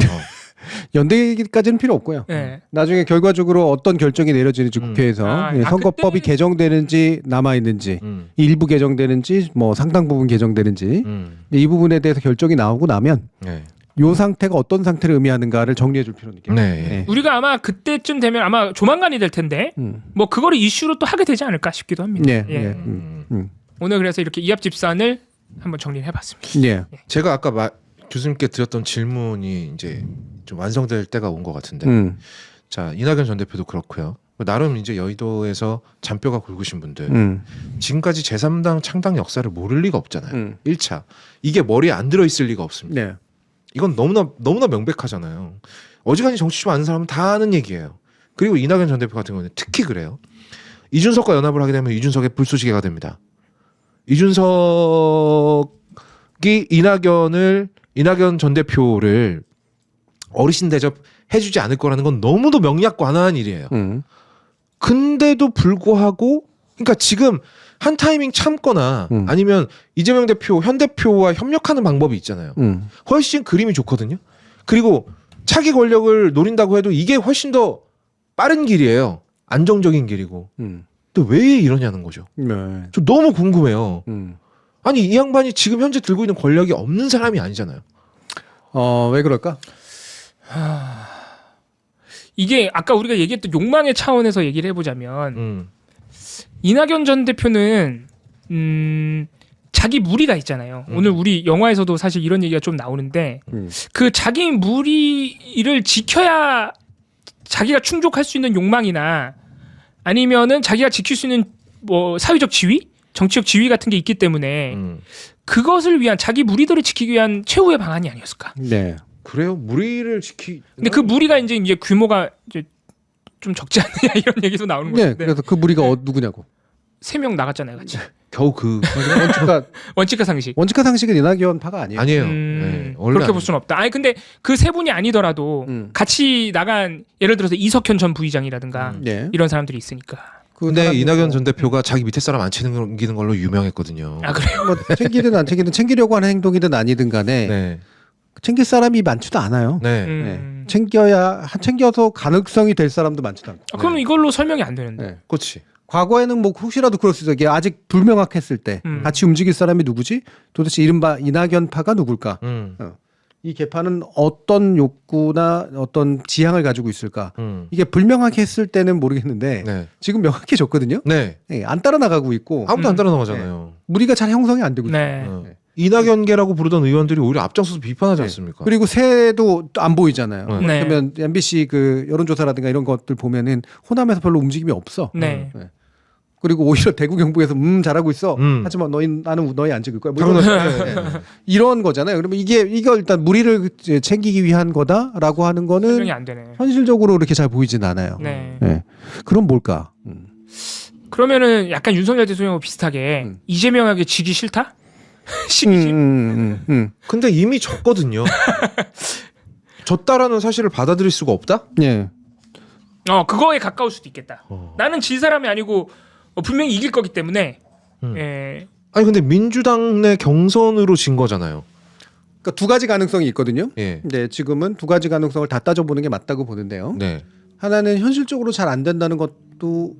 연대기까지는 필요 없고요.
네.
나중에 결과적으로 어떤 결정이 내려지는지 국회에서 선거법이 개정되는지 남아 있는지, 일부 개정되는지, 뭐 상당 부분 개정되는지, 이 부분에 대해서 결정이 나오고 나면
네.
요 상태가 어떤 상태를 의미하는가를 정리해 줄 필요는 있겠네요.
네.
우리가 아마 그때쯤 되면 아마 조만간이 될 텐데 뭐 그거를 이슈로 또 하게 되지 않을까 싶기도 합니다.
네.
예.
네.
오늘 그래서 이렇게 이합 집산을 한번 정리를 해봤습니다.
예.
제가 아까 교수님께 드렸던 질문이 이제 좀 완성될 때가 온 것 같은데, 자, 이낙연 전 대표도 그렇고요. 나름 이제 여의도에서 잔뼈가 굵으신 분들, 지금까지 제3당 창당 역사를 모를 리가 없잖아요. 1차 이게 머리에 안 들어 있을 리가 없습니다.
네.
이건 너무나 명백하잖아요. 어지간히 정치 좀 아는 사람은 다 아는 얘기예요. 그리고 이낙연 전 대표 같은 경우는 특히 그래요. 이준석과 연합을 하게 되면 이준석의 불쏘시개가 됩니다. 이준석이 이낙연 전 대표를 어르신 대접 해주지 않을 거라는 건 너무도 명약관화한 일이에요. 근데도 불구하고, 그러니까 지금 한 타이밍 참거나 아니면 이재명 대표, 현 대표와 협력하는 방법이 있잖아요. 훨씬 그림이 좋거든요. 그리고 차기 권력을 노린다고 해도 이게 훨씬 더 빠른 길이에요. 안정적인 길이고. 또 왜 이러냐는 거죠.
네.
저 너무 궁금해요. 아니, 이 양반이 지금 현재 들고 있는 권력이 없는 사람이 아니잖아요.
왜 그럴까?
이게 아까 우리가 얘기했던 욕망의 차원에서 얘기를 해보자면 이낙연 전 대표는 자기 무리가 있잖아요. 오늘 우리 영화에서도 사실 이런 얘기가 좀 나오는데 그 자기 무리를 지켜야 자기가 충족할 수 있는 욕망이나 아니면은 자기가 지킬 수 있는 뭐 사회적 지위, 정치적 지위 같은 게 있기 때문에 그것을 위한 자기 무리들을 지키기 위한 최후의 방안이 아니었을까?
네.
그래요? 무리를
근데 그 무리가 이제 규모가 이제 좀 적지 않느냐 이런 얘기도 나오는
네.
거예요.
그래서 그 무리가 누구냐고.
3명 나갔잖아요, 같이.
겨우 그
원칙과 상식.
원칙과 상식은 이낙연 파가 아니에요.
아니에요. 네, 원래
그렇게 볼 수는 없다. 아니 근데 그 세 분이 아니더라도 같이 나간 예를 들어서 이석현 전 부의장이라든가
네.
이런 사람들이 있으니까.
근데 이낙연 전 대표가 자기 밑에 사람 안 챙기는 걸로 유명했거든요.
아 그래요?
뭐 챙기든 안 챙기든 챙기려고 하는 행동이든 아니든 간에
네.
챙길 사람이 많지도 않아요.
네.
네. 챙겨서 가능성이 될 사람도 많지도 않고.
그러면 이걸로 설명이 안 되는데.
네.
그렇지.
과거에는 뭐 혹시라도 그럴 수 있어요. 이게 아직 불명확했을 때 같이 움직일 사람이 누구지? 도대체 이른바 이낙연파가 누굴까? 이 개파는 어떤 욕구나 어떤 지향을 가지고 있을까? 이게 불명확히 했을 때는 모르겠는데
네.
지금 명확해졌거든요.
네.
네, 안 따라 나가고 있고
아무도 안 따라 나가잖아요.
무리가 잘 형성이 안 되고 있어요.
네.
네.
이낙연계라고 부르던 의원들이 오히려 앞장서서 비판하지 않습니까?
그리고 새도 안 보이잖아요.
네.
그러면 MBC 그 여론조사라든가 이런 것들 보면은 호남에서 별로 움직임이 없어.
네.
그리고 오히려 대구 경북에서 잘하고 있어. 하지만 나는 너희 안 찍을 거야. 뭐 이런, 이런 거잖아요. 그러면 이걸 일단 무리를 챙기기 위한 거다라고 하는 거는
설명이 안 되네.
현실적으로 그렇게 잘 보이진 않아요.
네.
네. 그럼 뭘까?
그러면은 약간 윤석열 대통령하고 비슷하게 이재명에게 지기 싫다? 시기심?
근데 이미 졌거든요. 졌다라는 사실을 받아들일 수가 없다?
네.
그거에 가까울 수도 있겠다. 나는 질 사람이 아니고 분명히 이길 거기 때문에. 예.
아니 근데 민주당 내 경선으로 진 거잖아요.
그러니까 두 가지 가능성이 있거든요.
예.
네, 지금은 두 가지 가능성을 다 따져보는 게 맞다고 보는데요.
네.
하나는 현실적으로 잘 안 된다는 것도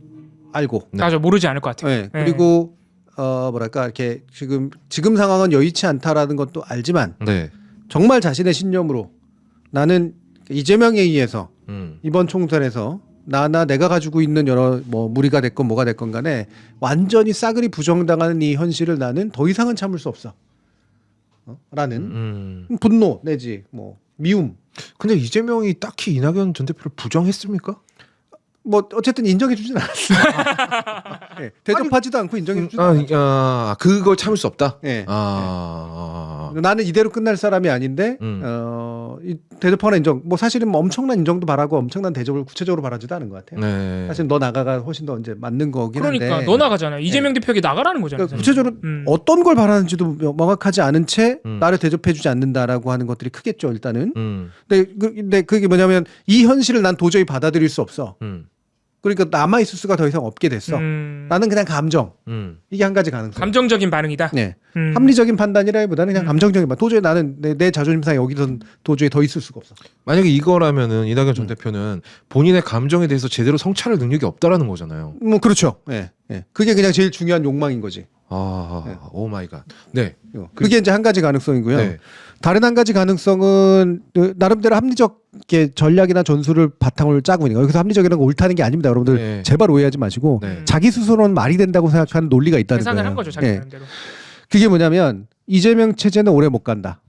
알고.
네.
맞아, 모르지 않을 것 같아요.
네. 그리고 뭐랄까 이렇게 지금 상황은 여의치 않다라는 것도 알지만
네.
정말 자신의 신념으로 나는 이재명에 의해서 이번 총선에서 내가 가지고 있는 여러 뭐 무리가 됐건 뭐가 됐건 간에 완전히 싸그리 부정당하는 이 현실을 나는 더 이상은 참을 수 없어. 라는 분노 내지 뭐 미움.
근데 이재명이 딱히 이낙연 전 대표를 부정했습니까?
뭐 어쨌든 인정해주진 않았습니다. 네, 대접하지도 않고 인정해주진 않았죠.
그걸 참을 수 없다.
네.
아.
나는 이대로 끝날 사람이 아닌데 이 대접하는 인정. 뭐 사실은 뭐 엄청난 인정도 바라고 엄청난 대접을 구체적으로 바라지도 않은 것 같아요.
네.
사실 너 나가가 훨씬 더 이제 맞는 거긴 한데.
그러니까 너 나가잖아요. 이재명 대표에게 나가라는 거잖아요.
그러니까 구체적으로 어떤 걸 바라는지도 명확하지 않은 채 나를 대접해주지 않는다라고 하는 것들이 크겠죠 일단은. 근데 그게 뭐냐면 이 현실을 난 도저히 받아들일 수 없어. 그러니까 남아 있을 수가 더 이상 없게 됐어. 나는 그냥 감정. 이게 한 가지 가능성.
감정적인 반응이다.
네. 합리적인 판단이라기보다는 그냥 감정적인 판. 도저히 나는 내 자존심상에 여기선 도저히 더 있을 수가 없어.
만약에 이거라면은 이낙연 전 대표는 본인의 감정에 대해서 제대로 성찰할 능력이 없다라는 거잖아요.
뭐 그렇죠. 예. 네. 그게 그냥 제일 중요한 욕망인 거지.
오 마이 갓. 네.
그게 이제 한 가지 가능성이고요.
네.
다른 한 가지 가능성은 나름대로 합리적 전략이나 전술을 바탕을 짜고 있는 거예요. 여기서 합리적이라는 거 옳다는 게 아닙니다. 여러분들
네.
제발 오해하지 마시고
네.
자기 스스로는 말이 된다고 생각하는 논리가 있다는
계산을
거예요.
한 거죠, 자기
예.
나름대로.
그게 뭐냐면 이재명 체제는 오래 못 간다.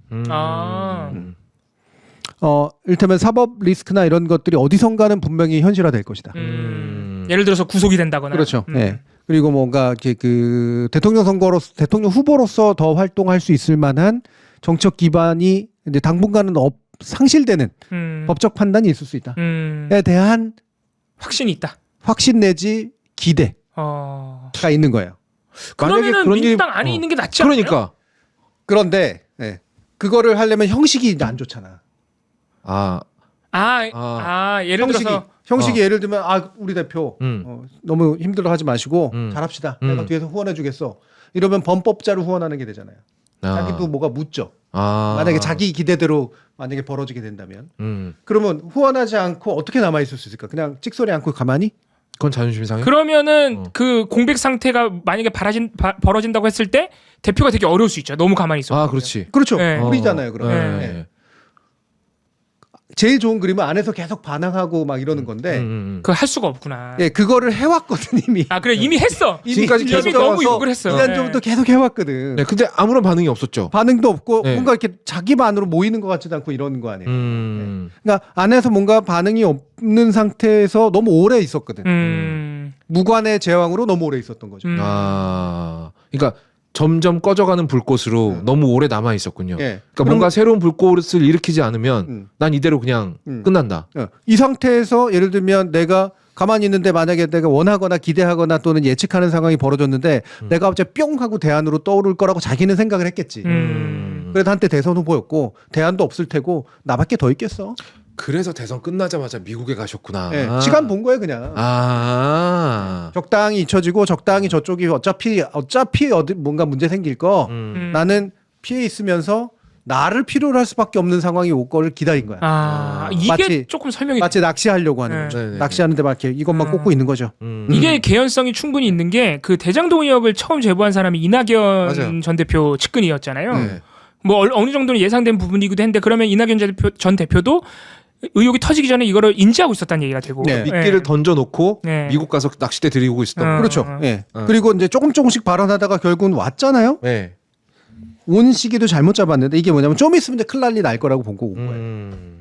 이를테면 사법 리스크나 이런 것들이 어디선가는 분명히 현실화될 것이다.
예를 들어서 구속이 된다거나.
그렇죠. 예. 그리고 뭔가 이렇게 그 대통령 후보로서 더 활동할 수 있을 만한 정책 기반이 이제 당분간은 상실되는 법적 판단이 있을 수 있다에 대한
확신이 있다.
확신 내지 기대가 있는 거예요.
그러면은
그런
민주당 안에 있는 게 낫지 않나요?
그러니까.
그런데 그거를 하려면 형식이 안 좋잖아.
예를 들어서
형식이 예를 들면 우리 대표 너무 힘들어하지 마시고 잘합시다. 내가 뒤에서 후원해주겠어. 이러면 범법자를 후원하는 게 되잖아요. 자기도 뭐가 묻죠. 만약에 자기 기대대로 만약에 벌어지게 된다면 그러면 후원하지 않고 어떻게 남아있을 수 있을까? 그냥 찍소리 않고 가만히?
그건 자존심 상해?
그러면은 그 공백 상태가 만약에 벌어진다고 했을 때 대표가 되게 어려울 수 있죠. 너무 가만히 있어.
그렇지.
그렇죠.
네.
우리잖아요. 그러면.
네.
제일 좋은 그림은 안에서 계속 반항하고 막 이러는 건데
그거 할 수가 없구나.
예, 그거를 해왔거든 이미.
아 그래 이미 했어.
지금까지
이미
계속
너무
해와서
욕을 했어.
2년 전부터 계속 해왔거든.
네, 근데 아무런 반응이 없었죠.
반응도 없고
네.
뭔가 이렇게 자기만으로 모이는 것 같지도 않고 이러는 거 아니에요.
음.
네. 그러니까 안에서 뭔가 반응이 없는 상태에서 너무 오래 있었거든. 무관의 제왕으로 너무 오래 있었던 거죠.
아, 그러니까 점점 꺼져가는 불꽃으로 너무 오래 남아 있었군요.
예.
그러니까 뭔가 새로운 불꽃을 일으키지 않으면 난 이대로 그냥 끝난다.
이 상태에서 예를 들면 내가 가만히 있는데 만약에 내가 원하거나 기대하거나 또는 예측하는 상황이 벌어졌는데 내가 갑자기 뿅 하고 대안으로 떠오를 거라고 자기는 생각을 했겠지. 그래도 한때 대선 후보였고 대안도 없을 테고 나밖에 더 있겠어.
그래서 대선 끝나자마자 미국에 가셨구나.
예. 시간 본 거예요 그냥. 적당히 잊혀지고 적당히 저쪽이 어차피 어디 뭔가 문제 생길 거 나는 피해 있으면서 나를 필요로 할 수밖에 없는 상황이 올 거를 기다린 거야.
이게
마치,
조금 설명이
마치 낚시하려고 하는
네.
거죠.
네네.
낚시하는데 막 이렇게 이것만 꽂고 있는 거죠.
이게 개연성이 충분히 있는 게 그 대장동 의혹을 처음 제보한 사람이 이낙연
맞아요.
전 대표 측근이었잖아요.
네.
뭐 어느 정도는 예상된 부분이기도 했는데 그러면 이낙연 전 대표도 의혹이 터지기 전에 이거를 인지하고 있었다는 얘기가 되고
네.
미끼를 던져놓고
네.
미국 가서 낚싯대 들이고 있었던
그렇죠.
거죠.
예. 그리고 이제 조금씩 발언하다가 결국은 왔잖아요.
네.
온 시기도 잘못 잡았는데 이게 뭐냐면 좀 있으면 이제 큰일 난리 날 거라고 보고 온 거예요.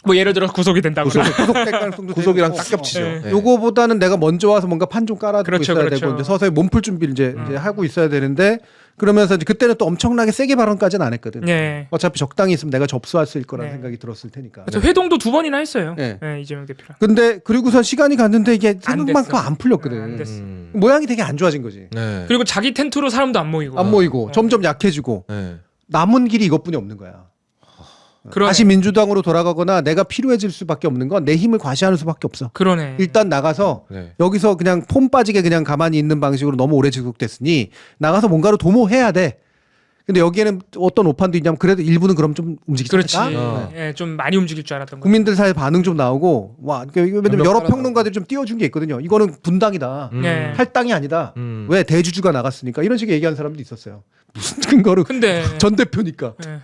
뭐 예를 들어 구속이 된다거나
구속될 가능성도
구속이랑
되고.
딱 겹치죠.
네.
네.
요거보다는 내가 먼저 와서 뭔가 판 좀 깔아두고
그렇죠,
있어야
그렇죠.
되고 이제 서서히 몸풀 준비를 이제 하고 있어야 되는데 그러면서 이제 그때는 또 엄청나게 세게 발언까지는 안 했거든.
네.
어차피 적당히 있으면 내가 접수했을 거라는
네.
생각이 들었을 테니까.
그래서 회동도 2번이나 했어요.
네.
네, 이재명 대표랑.
근데 그리고선 시간이 갔는데 이게 생각만큼
됐어.
안 풀렸거든.
안 됐어.
모양이 되게 안 좋아진 거지.
네.
그리고 자기 텐트로 사람도 안 모이고.
안 모이고 점점 약해지고
네.
남은 길이 이것뿐이 없는 거야.
그러네.
다시 민주당으로 돌아가거나 내가 필요해질 수밖에 없는 건 내 힘을 과시하는 수밖에 없어.
그러네.
일단 나가서
네.
여기서 그냥 폼 빠지게 그냥 가만히 있는 방식으로 너무 오래 지속됐으니 나가서 뭔가를 도모해야 돼. 근데 여기에는 어떤 오판도 있냐면 그래도 일부는 그럼 좀 움직이지
그렇지.
않을까?
예, 좀 많이 움직일 줄 알았던 거.
국민들 사이에 반응 좀 나오고 와 왜냐면 여러
따라가고.
평론가들이 좀 띄워준 게 있거든요. 이거는 분당이다.
네.
할당이 아니다. 왜 대주주가 나갔으니까 이런 식의 얘기하는 사람도 있었어요. 무슨 근거로
근데
전 대표니까.
예.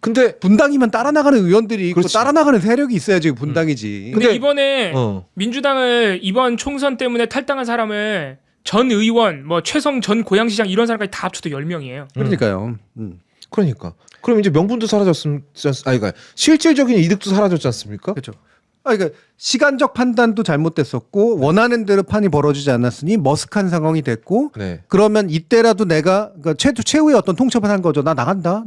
근데
분당이면 따라 나가는 의원들이 있고
그렇지.
따라 나가는 세력이 있어야지 분당이지.
근데
근데-
이번에 민주당을 이번 총선 때문에 탈당한 사람을 전 의원, 뭐 최성 전 고양시장 이런 사람까지 다 합쳐도 10명이에요.
그러니까요.
그러니까 그럼 이제 명분도 사라졌음. 그러니까 실질적인 이득도 사라졌지 않습니까?
그렇죠. 그러니까 시간적 판단도 잘못됐었고 원하는 대로 판이 벌어지지 않았으니 머쓱한 상황이 됐고
네.
그러면 이때라도 내가 그러니까 최후의 어떤 통첩을 한 거죠. 나 나간다.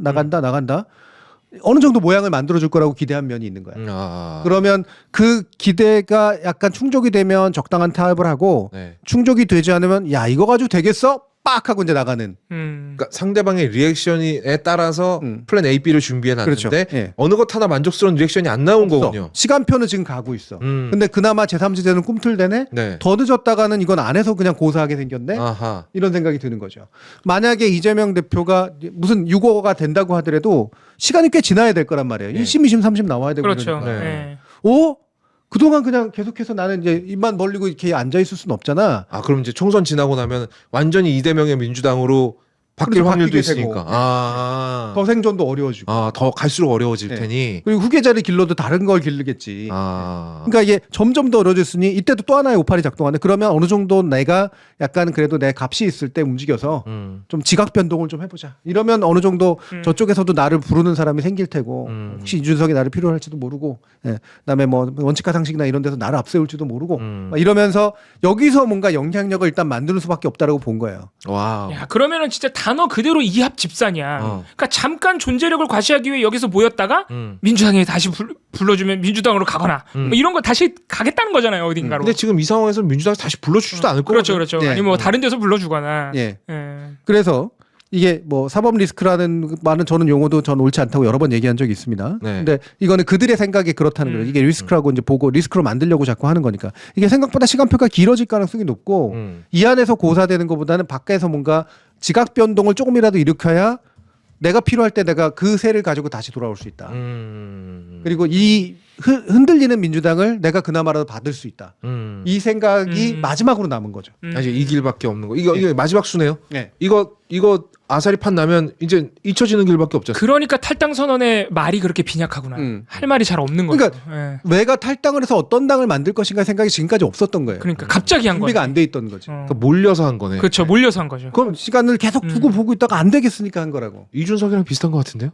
어느 정도 모양을 만들어줄 거라고 기대한 면이 있는 거야. 그러면 그 기대가 약간 충족이 되면 적당한 타협을 하고
네.
충족이 되지 않으면 야 이거 가지고 되겠어? 빡 하고 이제 나가는.
그러니까 상대방의 리액션에 따라서 플랜 A, B를 준비해 놨는데
그렇죠. 예.
어느 것 하나 만족스러운 리액션이 안 나온 거군요.
시간표는 지금 가고 있어. 근데 그나마 제3지대는 꿈틀대네.
네.
더 늦었다가는 이건 안 해서 그냥 고사하게 생겼네.
아하.
이런 생각이 드는 거죠. 만약에 이재명 대표가 무슨 6호가 된다고 하더라도 시간이 꽤 지나야 될 거란 말이에요. 1심, 2심, 3심 나와야 되고
그렇죠.
그러니까.
네.
예.
그동안 그냥 계속해서 나는 이제 입만 벌리고 이렇게 앉아 있을 수는 없잖아.
그럼 이제 총선 지나고 나면 완전히 이대명의 민주당으로 바뀔
그래서
확률도
바뀌게 되고.
있으니까.
더 생존도 어려워지고.
더 갈수록 어려워질
네.
테니.
그리고 후계자를 길러도 다른 걸 기르겠지.
아.
그러니까 이게 점점 더 어려졌으니 이때도 또 하나의 오판이 작동하네. 그러면 어느 정도 내가 약간 그래도 내 값이 있을 때 움직여서 좀 지각 변동을 좀 해보자. 이러면 어느 정도 저쪽에서도 나를 부르는 사람이 생길 테고 혹시 이준석이 나를 필요로 할지도 모르고 그다음에 뭐 원칙과 상식이나 이런 데서 나를 앞세울지도 모르고 막 이러면서 여기서 뭔가 영향력을 일단 만드는 수밖에 없다라고 본 거예요.
와우.
야, 그러면은 진짜 단어 그대로 이합 집산이야. 그러니까 잠깐 존재력을 과시하기 위해 여기서 모였다가 민주당에 다시 불러주면 민주당으로 가거나 뭐 이런 거 다시 가겠다는 거잖아요, 어딘가로.
근데 지금 이 상황에서 민주당이 다시 불러주지도 않을 거예요.
그렇죠.
예.
아니면 뭐 다른 데서 불러주거나.
예.
예.
그래서 이게 뭐 사법 리스크라는 많은 저는 용어도 전 옳지 않다고 여러 번 얘기한 적이 있습니다.
네.
근데 이거는 그들의 생각에 그렇다는 거예요. 이게 리스크라고 이제 보고 리스크로 만들려고 자꾸 하는 거니까 이게 생각보다 시간표가 길어질 가능성이 높고 이 안에서 고사되는 것보다는 밖에서 뭔가 지각 변동을 조금이라도 일으켜야 내가 필요할 때 내가 그 세를 가지고 다시 돌아올 수 있다. 그리고 이 흔들리는 민주당을 내가 그나마라도 받을 수 있다. 이 생각이 마지막으로 남은 거죠.
이제 이 길밖에 없는 거. 이게 마지막 수네요.
네.
이거 아사리 판 나면 이제 잊혀지는 길밖에 없잖아요.
그러니까 탈당 선언의 말이 그렇게 빈약하구나. 할 말이 잘 없는 거죠.
그러니까
예.
왜가 탈당을 해서 어떤 당을 만들 것인가 생각이 지금까지 없었던 거예요.
그러니까 갑자기 한
준비가
거네.
안 돼 있던 거죠.
그러니까 몰려서 한 거네.
그렇죠. 몰려서 한 거죠.
그럼 시간을 계속 두고 보고 있다가 안 되겠으니까 한 거라고.
이준석이랑 비슷한 것 같은데요?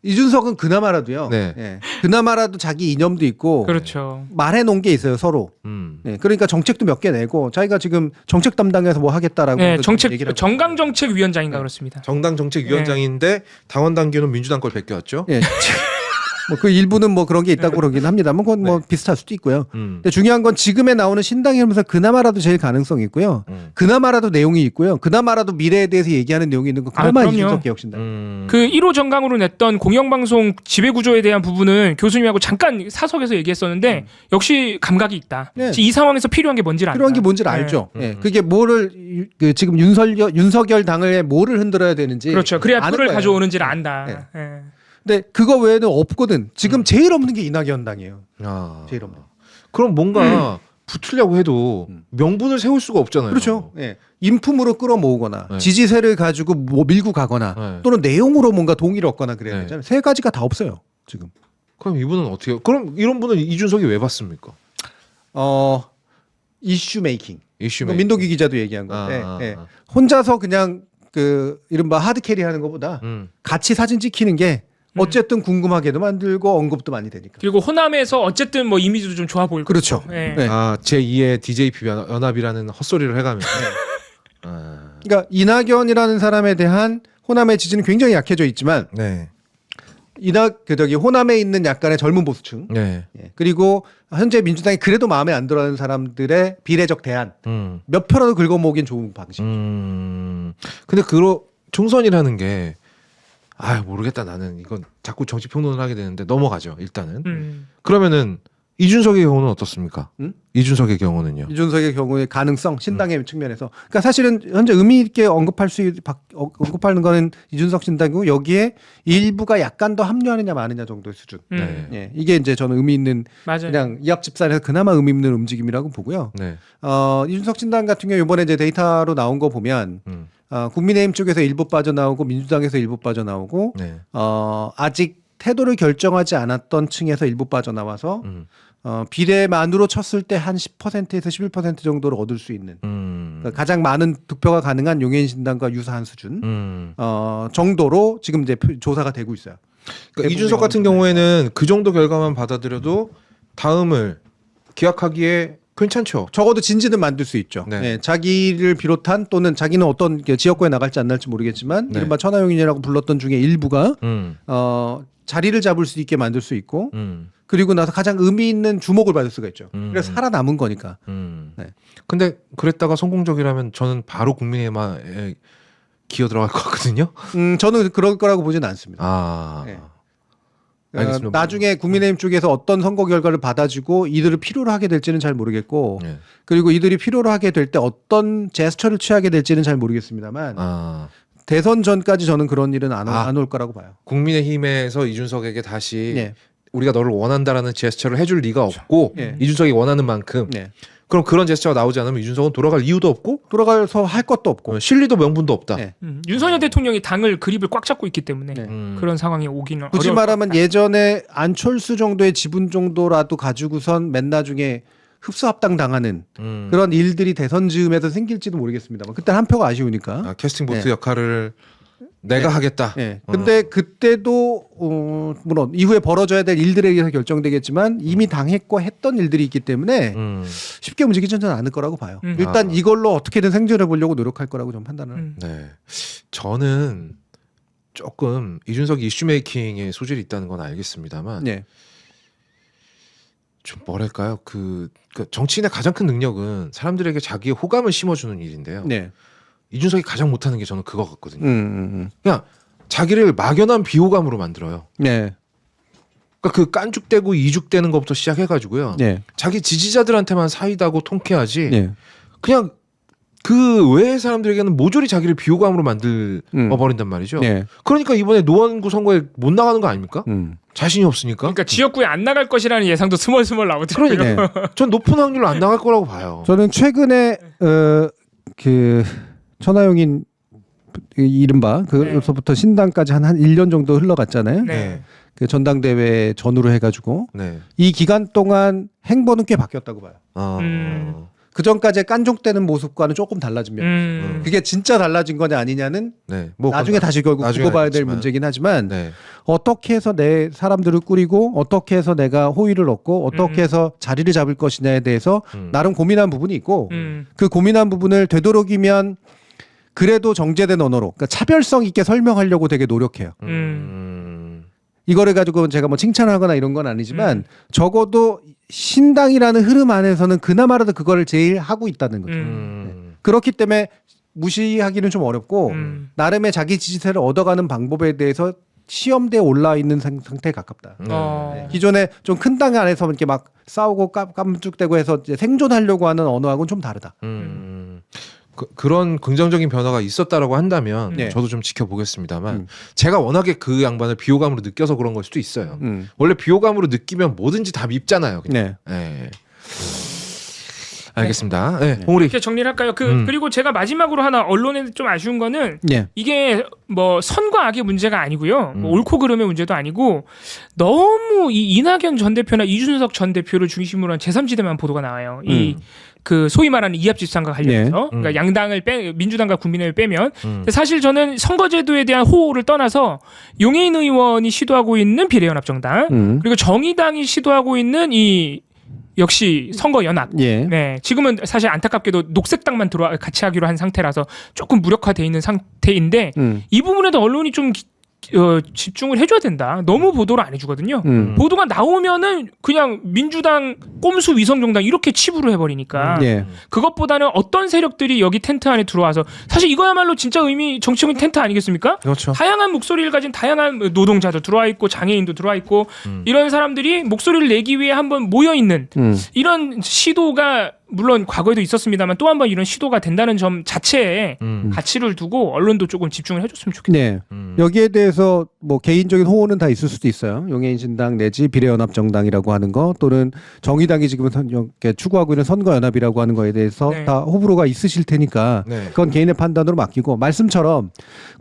이준석은 그나마라도요.
네.
예. 그나마라도 자기 이념도 있고
그렇죠.
말해놓은 게 있어요 서로. 예. 그러니까 정책도 몇 개 내고 자기가 지금 정책 담당해서 뭐 하겠다라고
네, 정책
얘기를
정강정책위원장인가 그렇습니다.
정당 정책위원장인데 당원 당규는 민주당 걸 베껴왔죠.
예. 뭐 그 일부는 뭐 그런 게 있다고 그러긴 합니다만 그건 뭐 비슷할 수도 있고요. 근데 중요한 건 지금에 나오는 신당이 하면서 그나마라도 제일 가능성이 있고요. 그나마라도 내용이 있고요. 그나마라도 미래에 대해서 얘기하는 내용이 있는 건 그나마
그럼요.
이준석 개혁신당.
그 1호 정강으로 냈던 공영방송 지배구조에 대한 부분은 교수님하고 잠깐 사석에서 얘기했었는데 역시 감각이 있다.
네.
이 상황에서 필요한 게 뭔지를 안다.
필요한 게 뭔지를
네.
알죠. 예. 그게 뭐를 지금 윤석열 당을 뭐를 흔들어야 되는지
그렇죠. 그래야
아는
불을
거예요.
가져오는지를 안다.
네.
예.
근데 그거 외에는 없거든. 지금 제일 없는 게 이낙연 당이에요. 제일 없는.
그럼 뭔가 붙으려고 해도 명분을 세울 수가 없잖아요.
그렇죠. 예. 인품으로 끌어모으거나
네.
지지세를 가지고 뭐 밀고 가거나
네.
또는 내용으로 뭔가 동의를 얻거나 그래야
네.
되잖아요. 세 가지가 다 없어요. 지금.
그럼 이분은 어떻게 해요? 그럼 이런 분은 이준석이 왜 받습니까?
이슈 메이킹.
이슈
이거 민동기 기자도 얘기한 건데
아,
예. 혼자서 그냥 그 이른바 하드 캐리 하는 것보다 같이 사진 찍히는 게 어쨌든 궁금하게도 만들고 언급도 많이 되니까.
그리고 호남에서 어쨌든 뭐 이미지도 좀 좋아 보일
그렇죠.
거고. 예.
네.
제2의 DJP 연합이라는 헛소리를 해가면서.
그러니까 이낙연이라는 사람에 대한 호남의 지지는 굉장히 약해져 있지만
네.
호남에 있는 약간의 젊은 보수층
네.
예. 그리고 현재 민주당이 그래도 마음에 안 들어하는 사람들의 비례적 대안 몇 표라도 긁어모으긴 좋은 방식.
근데 총선이라는 게 모르겠다 나는 이건 자꾸 정치 평론을 하게 되는데 넘어가죠 일단은. 그러면은 이준석의 경우는 어떻습니까? 이준석의 경우는요.
이준석의 경우의 가능성 신당의 측면에서 그러니까 사실은 현재 의미 있게 언급하는 거는 이준석 신당이고 여기에 일부가 약간 더 합류하느냐 마느냐 정도의 수준.
네.
예. 이게 이제 저는 의미 있는
맞아요.
그냥 이합집산에서 그나마 의미 있는 움직임이라고 보고요.
네.
이준석 신당 같은 경우 이번에 이제 데이터로 나온 거 보면 국민의힘 쪽에서 일부 빠져나오고 민주당에서 일부 빠져나오고
네.
아직 태도를 결정하지 않았던 층에서 일부 빠져나와서 비례만으로 쳤을 때 한 10%에서 11% 정도를 얻을 수 있는 그러니까 가장 많은 득표가 가능한 용해인 신당과 유사한 수준 정도로 지금 이제 조사가 되고 있어요.
그러니까 이준석 같은 경우에는 그 정도 결과만 받아들여도 다음을 기약하기에 괜찮죠.
적어도 진지는 만들 수 있죠.
네.
네, 자기를 비롯한 또는 자기는 어떤 지역구에 나갈지 안 날지 모르겠지만
네.
이른바 천하용인이라고 불렀던 중에 일부가
음.
자리를 잡을 수 있게 만들 수 있고 그리고 나서 가장 의미 있는 주목을 받을 수가 있죠. 그래서 살아남은 거니까. 네.
근데 그랬다가 성공적이라면 저는 바로 국민의힘에 기어 들어갈 것 같거든요.
저는 그럴 거라고 보지는 않습니다.
아.
네.
알겠습니다.
나중에 국민의힘 쪽에서 어떤 선거 결과를 받아주고 이들을 필요로 하게 될지는 잘 모르겠고
네.
그리고 이들이 필요로 하게 될 때 어떤 제스처를 취하게 될지는 잘 모르겠습니다만 대선 전까지 저는 그런 일은 안 올 거라고 봐요.
국민의힘에서 이준석에게 다시
네.
우리가 너를 원한다라는 제스처를 해줄 리가 없고
네.
이준석이 원하는 만큼
네.
그럼 그런 제스처가 나오지 않으면 이준석은 돌아갈 이유도 없고
돌아가서 할 것도 없고
실리도 명분도 없다.
네.
윤석열 대통령이 당을 그립을 꽉 잡고 있기 때문에
네.
그런 상황이 오기는
굳이
어려울
말하면
것 같다.
예전에 안철수 정도의 지분 정도라도 가지고선 맨 나중에 흡수합당 당하는 그런 일들이 대선 즈음에서 생길지도 모르겠습니다만 그때 한 표가 아쉬우니까.
캐스팅 보트
네.
역할을 내가 하겠다.
네. 근데 그때도 물론 이후에 벌어져야 될 일들에 의해서 결정되겠지만 이미 당했고 했던 일들이 있기 때문에 쉽게 움직이지는 않을 거라고 봐요. 일단 이걸로 어떻게든 생존해 보려고 노력할 거라고 좀 판단을 합니다.
네. 저는 조금 이준석 이슈 메이킹에 소질이 있다는 건 알겠습니다만
네.
좀 뭐랄까요? 그 정치인의 가장 큰 능력은 사람들에게 자기의 호감을 심어주는 일인데요.
네.
이준석이 가장 못하는 게 저는 그거 같거든요. 그냥 자기를 막연한 비호감으로 만들어요.
네.
그러니까 그 깐죽대고 이죽대는 것부터 시작해가지고요.
네.
자기 지지자들한테만 사이다고 통쾌하지.
네.
그냥 그 외의 사람들에게는 모조리 자기를 비호감으로 만들어 버린단 말이죠.
네.
그러니까 이번에 노원구 선거에 못 나가는 거 아닙니까? 자신이 없으니까.
그러니까 지역구에 안 나갈 것이라는 예상도 스멀스멀 나오더라고요.
그러니까 전 높은 확률로 안 나갈 거라고 봐요.
저는 최근에 그 천하용인 이른바 그로서부터 신당까지 한 1년 정도 흘러갔잖아요.
네.
그 전당대회 전후로 해가지고
네.
이 기간 동안 행보는 꽤 바뀌었다고 봐요. 그 전까지의 깐족대는 모습과는 조금 달라진 면. 그게 진짜 달라진 거냐 아니냐는
네. 뭐
나중에 다시 결국
나중에
두고 봐야 될
알겠지만.
문제긴 하지만
네.
어떻게 해서 내 사람들을 꾸리고 어떻게 해서 내가 호의를 얻고 어떻게 해서 자리를 잡을 것이냐에 대해서 나름 고민한 부분이 있고 그 고민한 부분을 되도록이면 그래도 정제된 언어로 그러니까 차별성 있게 설명하려고 되게 노력해요. 이거를 가지고 제가 뭐 칭찬하거나 이런 건 아니지만 적어도 신당이라는 흐름 안에서는 그나마라도 그거를 제일 하고 있다는 거죠. 그렇기 때문에 무시하기는 좀 어렵고 나름의 자기 지지세를 얻어가는 방법에 대해서 시험대에 올라 있는 상태에 가깝다. 네. 기존에 좀 큰 당 안에서 이렇게 막 싸우고 깜죽대고 해서 이제 생존하려고 하는 언어하고는 좀 다르다.
그런 긍정적인 변화가 있었다라고 한다면
네.
저도 좀 지켜보겠습니다만 제가 워낙에 그 양반을 비호감으로 느껴서 그런 걸 수도 있어요. 원래 비호감으로 느끼면 뭐든지 다 밉잖아요. 그냥.
네.
네. 알겠습니다. 네. 홍우리.
이렇게 정리를 할까요? 그리고 제가 마지막으로 하나 언론에 좀 아쉬운 거는
네.
이게 뭐 선과 악의 문제가 아니고요. 뭐 옳고 그름의 문제도 아니고 너무 이 이낙연 전 대표나 이준석 전 대표를 중심으로 한 제3지대만 보도가 나와요. 이 그 소위 말하는 이합집산과 관련해서 그러니까 양당을 민주당과 국민의힘을 빼면 근데 사실 저는 선거제도에 대한 호호를 떠나서 용해인 의원이 시도하고 있는 비례연합정당 그리고 정의당이 시도하고 있는 이 역시 선거연합.
예.
네, 지금은 사실 안타깝게도 녹색당만 같이 하기로 한 상태라서 조금 무력화돼 있는 상태인데 이 부분에도 언론이 좀 집중을 해줘야 된다. 너무 보도를 안 해주거든요. 보도가 나오면은 그냥 민주당 꼼수 위성정당 이렇게 치부를 해버리니까
예.
그것보다는 어떤 세력들이 여기 텐트 안에 들어와서 사실 이거야말로 진짜 정치적인 텐트 아니겠습니까?
그렇죠.
다양한 목소리를 가진 다양한 노동자도 들어와 있고 장애인도 들어와 있고 이런 사람들이 목소리를 내기 위해 한번 모여 있는 이런 시도가 물론 과거에도 있었습니다만 또 한 번 이런 시도가 된다는 점 자체에 가치를 두고 언론도 조금 집중을 해줬으면 좋겠네요.
네. 여기에 대해서 뭐 개인적인 호호는 다 있을 수도 있어요. 용해인 신당 내지 비례연합정당이라고 하는 거 또는 정의당이 지금 이렇게 추구하고 있는 선거연합이라고 하는 거에 대해서
네.
다 호불호가 있으실 테니까
네.
그건 개인의 판단으로 맡기고 말씀처럼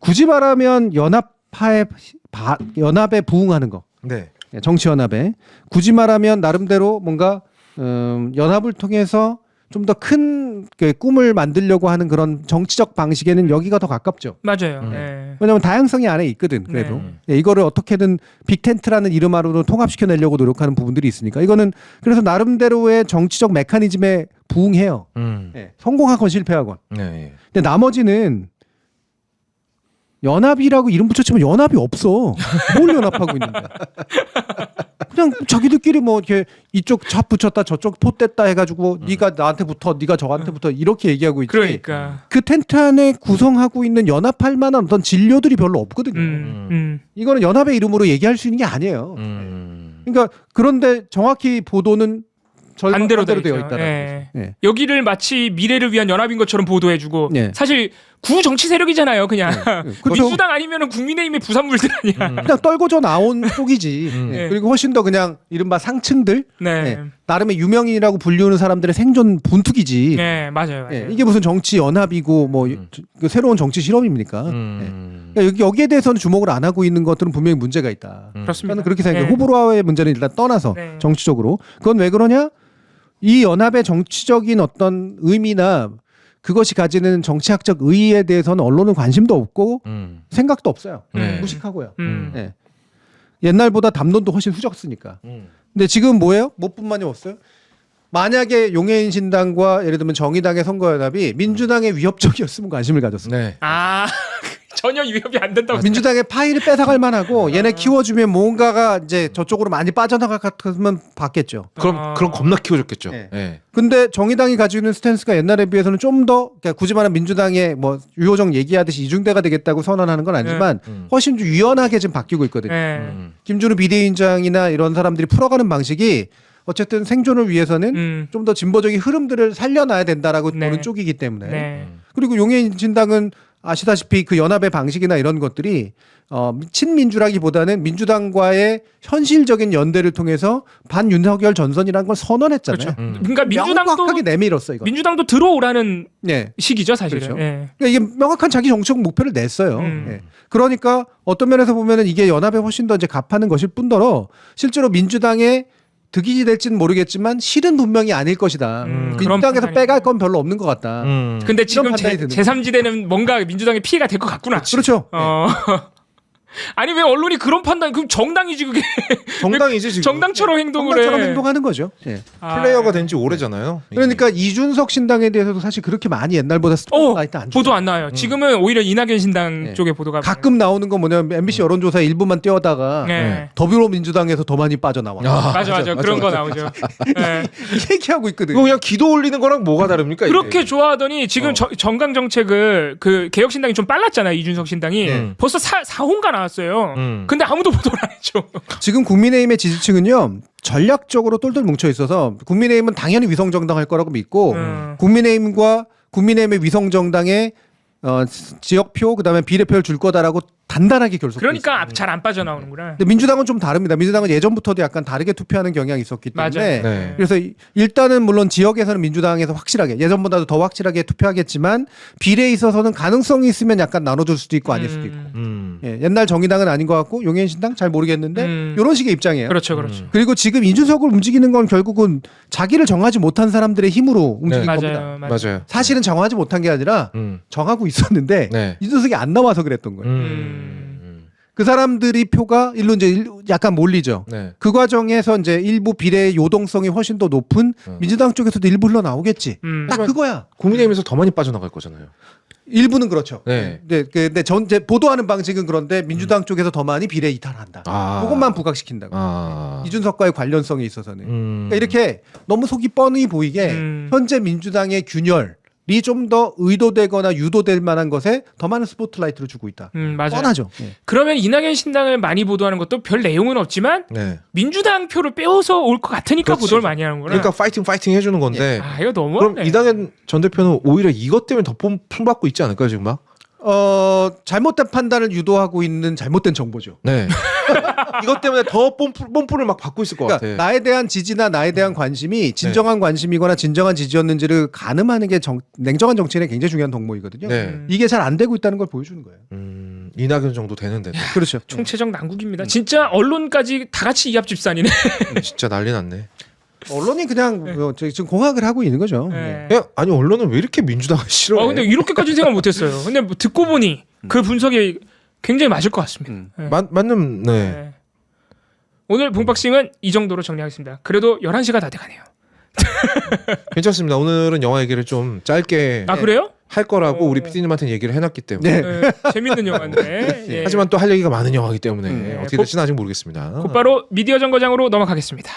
굳이 말하면 연합에 부응하는 거.
네.
정치연합에 굳이 말하면 나름대로 뭔가 연합을 통해서 좀 더 큰 꿈을 만들려고 하는 그런 정치적 방식에는 여기가 더 가깝죠.
맞아요. 네.
왜냐하면 다양성이 안에 있거든. 그래도 이거를 어떻게든 빅텐트라는 이름 아래로 통합시켜내려고 노력하는 부분들이 있으니까 이거는 그래서 나름대로의 정치적 메커니즘에 부응해요. 성공하건 실패하건.
네.
근데 나머지는 연합이라고 이름 붙였지만 연합이 없어. 뭘 연합하고 있는데? 그냥 자기들끼리 뭐 이렇게 이쪽 잡 붙였다 저쪽 포 뗐다 해가지고 네가 나한테 붙어, 네가 저한테 붙어 이렇게 얘기하고 있지.
그러니까
그 텐트 안에 구성하고 있는 연합할 만한 어떤 진료들이 별로 없거든요. 이거는 연합의 이름으로 얘기할 수 있는 게 아니에요. 그러니까 그런데 정확히 보도는
반대로
되어
있죠.
있다는
예.
거죠. 예.
여기를 마치 미래를 위한 연합인 것처럼 보도해주고
예.
사실 구정치 세력이잖아요. 그냥
그렇죠.
민주당 아니면 국민의힘의 부산물들 아니야.
그냥 떨궈져 나온 쪽이지. 예. 그리고 훨씬 더 그냥 이른바 상층들,
네,
예. 나름의 유명인이라고 불리우는 사람들의 생존 본투기지.
네, 맞아요. 맞아요.
예. 이게 무슨 정치 연합이고 뭐 그 새로운 정치 실험입니까? 예. 그러니까 여기에 대해서는 주목을 안 하고 있는 것들은 분명히 문제가 있다.
그렇습니다.
저는 그렇게 생각해요.
네.
호불호의 문제는 일단 떠나서
네.
정치적으로 그건 왜 그러냐? 이 연합의 정치적인 어떤 의미나 그것이 가지는 정치학적 의의에 대해서는 언론은 관심도 없고 생각도 없어요.
네.
무식하고요. 예. 옛날보다 담론도 훨씬 후졌으니까. 근데 지금 뭐예요? 뭐뿐만이 없어요? 만약에 용해인 신당과 예를 들면 정의당의 선거연합이 민주당의 위협적이었으면 관심을 가졌어요.
네.
아 전혀 위협이 안 된다고.
민주당의 파일을 뺏어갈 만하고 얘네 키워주면 뭔가가 이제 저쪽으로 많이 빠져나갈 것 같으면 봤겠죠.
그럼 겁나 키워줬겠죠.
네.
네.
근데 정의당이 가지고 있는 스탠스가 옛날에 비해서는 좀 더 그러니까 굳이 말하면 민주당의 뭐 유호정 얘기하듯이 이중대가 되겠다고 선언하는 건 아니지만 훨씬 좀 유연하게 지금 바뀌고 있거든요.
네.
김준우 비대위원장이나 이런 사람들이 풀어가는 방식이 어쨌든 생존을 위해서는 좀 더 진보적인 흐름들을 살려놔야 된다라고
네.
보는 쪽이기 때문에
네.
그리고 용해인신당은 아시다시피 그 연합의 방식이나 이런 것들이 친민주라기보다는 민주당과의 현실적인 연대를 통해서 반윤석열 전선이라는 걸 선언했잖아요.
그렇죠. 그러니까 민주당도
명확하게 내밀었어 이거.
민주당도 들어오라는
네.
시기죠, 사실은.
그렇죠.
예.
그러니까 이게 명확한 자기 정책 목표를 냈어요.
음.
예. 그러니까 어떤 면에서 보면은 이게 연합에 훨씬 더 이제 갑하는 것일 뿐더러 실제로 민주당의 득이 될지는 모르겠지만 실은 분명히 아닐 것이다.
그런
민주당에서
판단이-
빼갈 건 별로 없는 것 같다.
근데 지금
판단이 드는
제3지대는 뭔가 민주당에 피해가 될 것 같구나.
그렇죠.
아니 왜 언론이 그런 판단? 그럼 정당이지 그게.
정당이지 지금.
정당처럼 행동을
정당처럼
해.
행동하는 거죠. 예.
플레이어가 된 지 오래잖아요.
그러니까 이준석 신당에 대해서도 사실 그렇게 많이 옛날보다 스포트라이트 안
보도 안 나와요. 지금은 오히려 이낙연 신당
네.
쪽에 보도가
가끔 나오는 건 뭐냐면 MBC 여론조사 일부만 띄워다가
네.
더불어민주당에서 더 많이 빠져나와.
맞아. 그런 거 나오죠. 네.
이 얘기하고 있거든.
이거 그냥 기도 올리는 거랑 뭐가 다릅니까? 이게?
그렇게 좋아하더니 지금 정강 정책을 그 개혁 신당이 좀 빨랐잖아요. 이준석 신당이 벌써 4호가 나왔어요. 근데 아무도 보도를 안 했죠.
지금 국민의힘의 지지층은요 전략적으로 똘똘 뭉쳐 있어서 국민의힘은 당연히 위성정당 할 거라고 믿고 국민의힘과 국민의힘의 위성정당의 지역표 그다음에 비례표를 줄 거다라고 단단하게 결속.
그러니까 잘 안 빠져나오는구나.
근데 민주당은 좀 다릅니다. 민주당은 예전부터도 약간 다르게 투표하는 경향이 있었기 때문에
맞아요.
네.
그래서 일단은 물론 지역에서는 민주당에서 확실하게 예전보다도 더 확실하게 투표하겠지만 비례에 있어서는 가능성이 있으면 약간 나눠줄 수도 있고 아닐 수도 있고 예, 옛날 정의당은 아닌 것 같고 용해인신당 잘 모르겠는데 이런 식의 입장이에요.
그렇죠.
그리고 지금 이준석을 움직이는 건 결국은 자기를 정하지 못한 사람들의 힘으로 움직인 겁니다.
맞아요.
사실은 정하지 못한 게 아니라 정하고 있었는데
네.
이준석이 안 나와서 그랬던 거예요. 그 사람들이 표가 일로 이제 약간 몰리죠.
네.
그 과정에서 이제 일부 비례의 요동성이 훨씬 더 높은 민주당 쪽에서도 일부 흘러 나오겠지. 딱 그거야.
국민의힘에서 더 많이 빠져나갈 거잖아요.
일부는 그렇죠.
네.
근데 이제 보도하는 방식은 그런데 민주당 쪽에서 더 많이 비례 이탈한다. 그것만 부각시킨다고. 이준석과의 관련성에 있어서는. 그러니까 이렇게 너무 속이 뻔히 보이게 현재 민주당의 균열이 좀 더 의도되거나 유도될 만한 것에 더 많은 스포트라이트를 주고 있다.
맞아요.
뻔하죠. 예.
그러면 이낙연 신당을 많이 보도하는 것도 별 내용은 없지만
네.
민주당 표를 빼어서 올 것 같으니까
그렇지.
보도를 많이 하는구나.
그러니까 파이팅 해주는 건데.
이거 너무.
그럼 이낙연 전 대표는 오히려 이것 때문에 더 품받고 있지 않을까요 지금 막?
잘못된 판단을 유도하고 있는 잘못된 정보죠.
네. 이것 때문에 더 뽐뿌를 막 받고 있을 것
그러니까
같아.
나에 대한 지지나 나에 대한 관심이 진정한 관심이거나 진정한 지지였는지를 가늠하는 게 냉정한 정치인의 굉장히 중요한 덕목이거든요.
네.
이게 잘 안 되고 있다는 걸 보여주는 거예요.
이낙연 정도 되는데.
그렇죠.
총체적 난국입니다. 진짜 언론까지 다 같이 이합 집산이네.
진짜 난리 났네.
언론이 그냥 지금 공학을 하고 있는 거죠.
네.
네.
아니 언론은 왜 이렇게 민주당을 싫어해?
근데 이렇게까지 생각 못했어요. 근데 뭐 듣고 보니 그 분석이 굉장히 맞을 것 같습니다. 네.
맞는 네.
네. 오늘 봉박싱은 이 정도로 정리하겠습니다. 그래도 11시가 다 돼가네요.
괜찮습니다. 오늘은 영화 얘기를 좀 짧게
그래요?
할 거라고 우리 PD님한테 얘기를 해놨기
네.
때문에.
재밌는 영화인데. 예.
하지만 또 할 얘기가 많은 영화이기 때문에 어떻게 될지는 아직 모르겠습니다.
곧바로 미디어 정거장으로 넘어가겠습니다.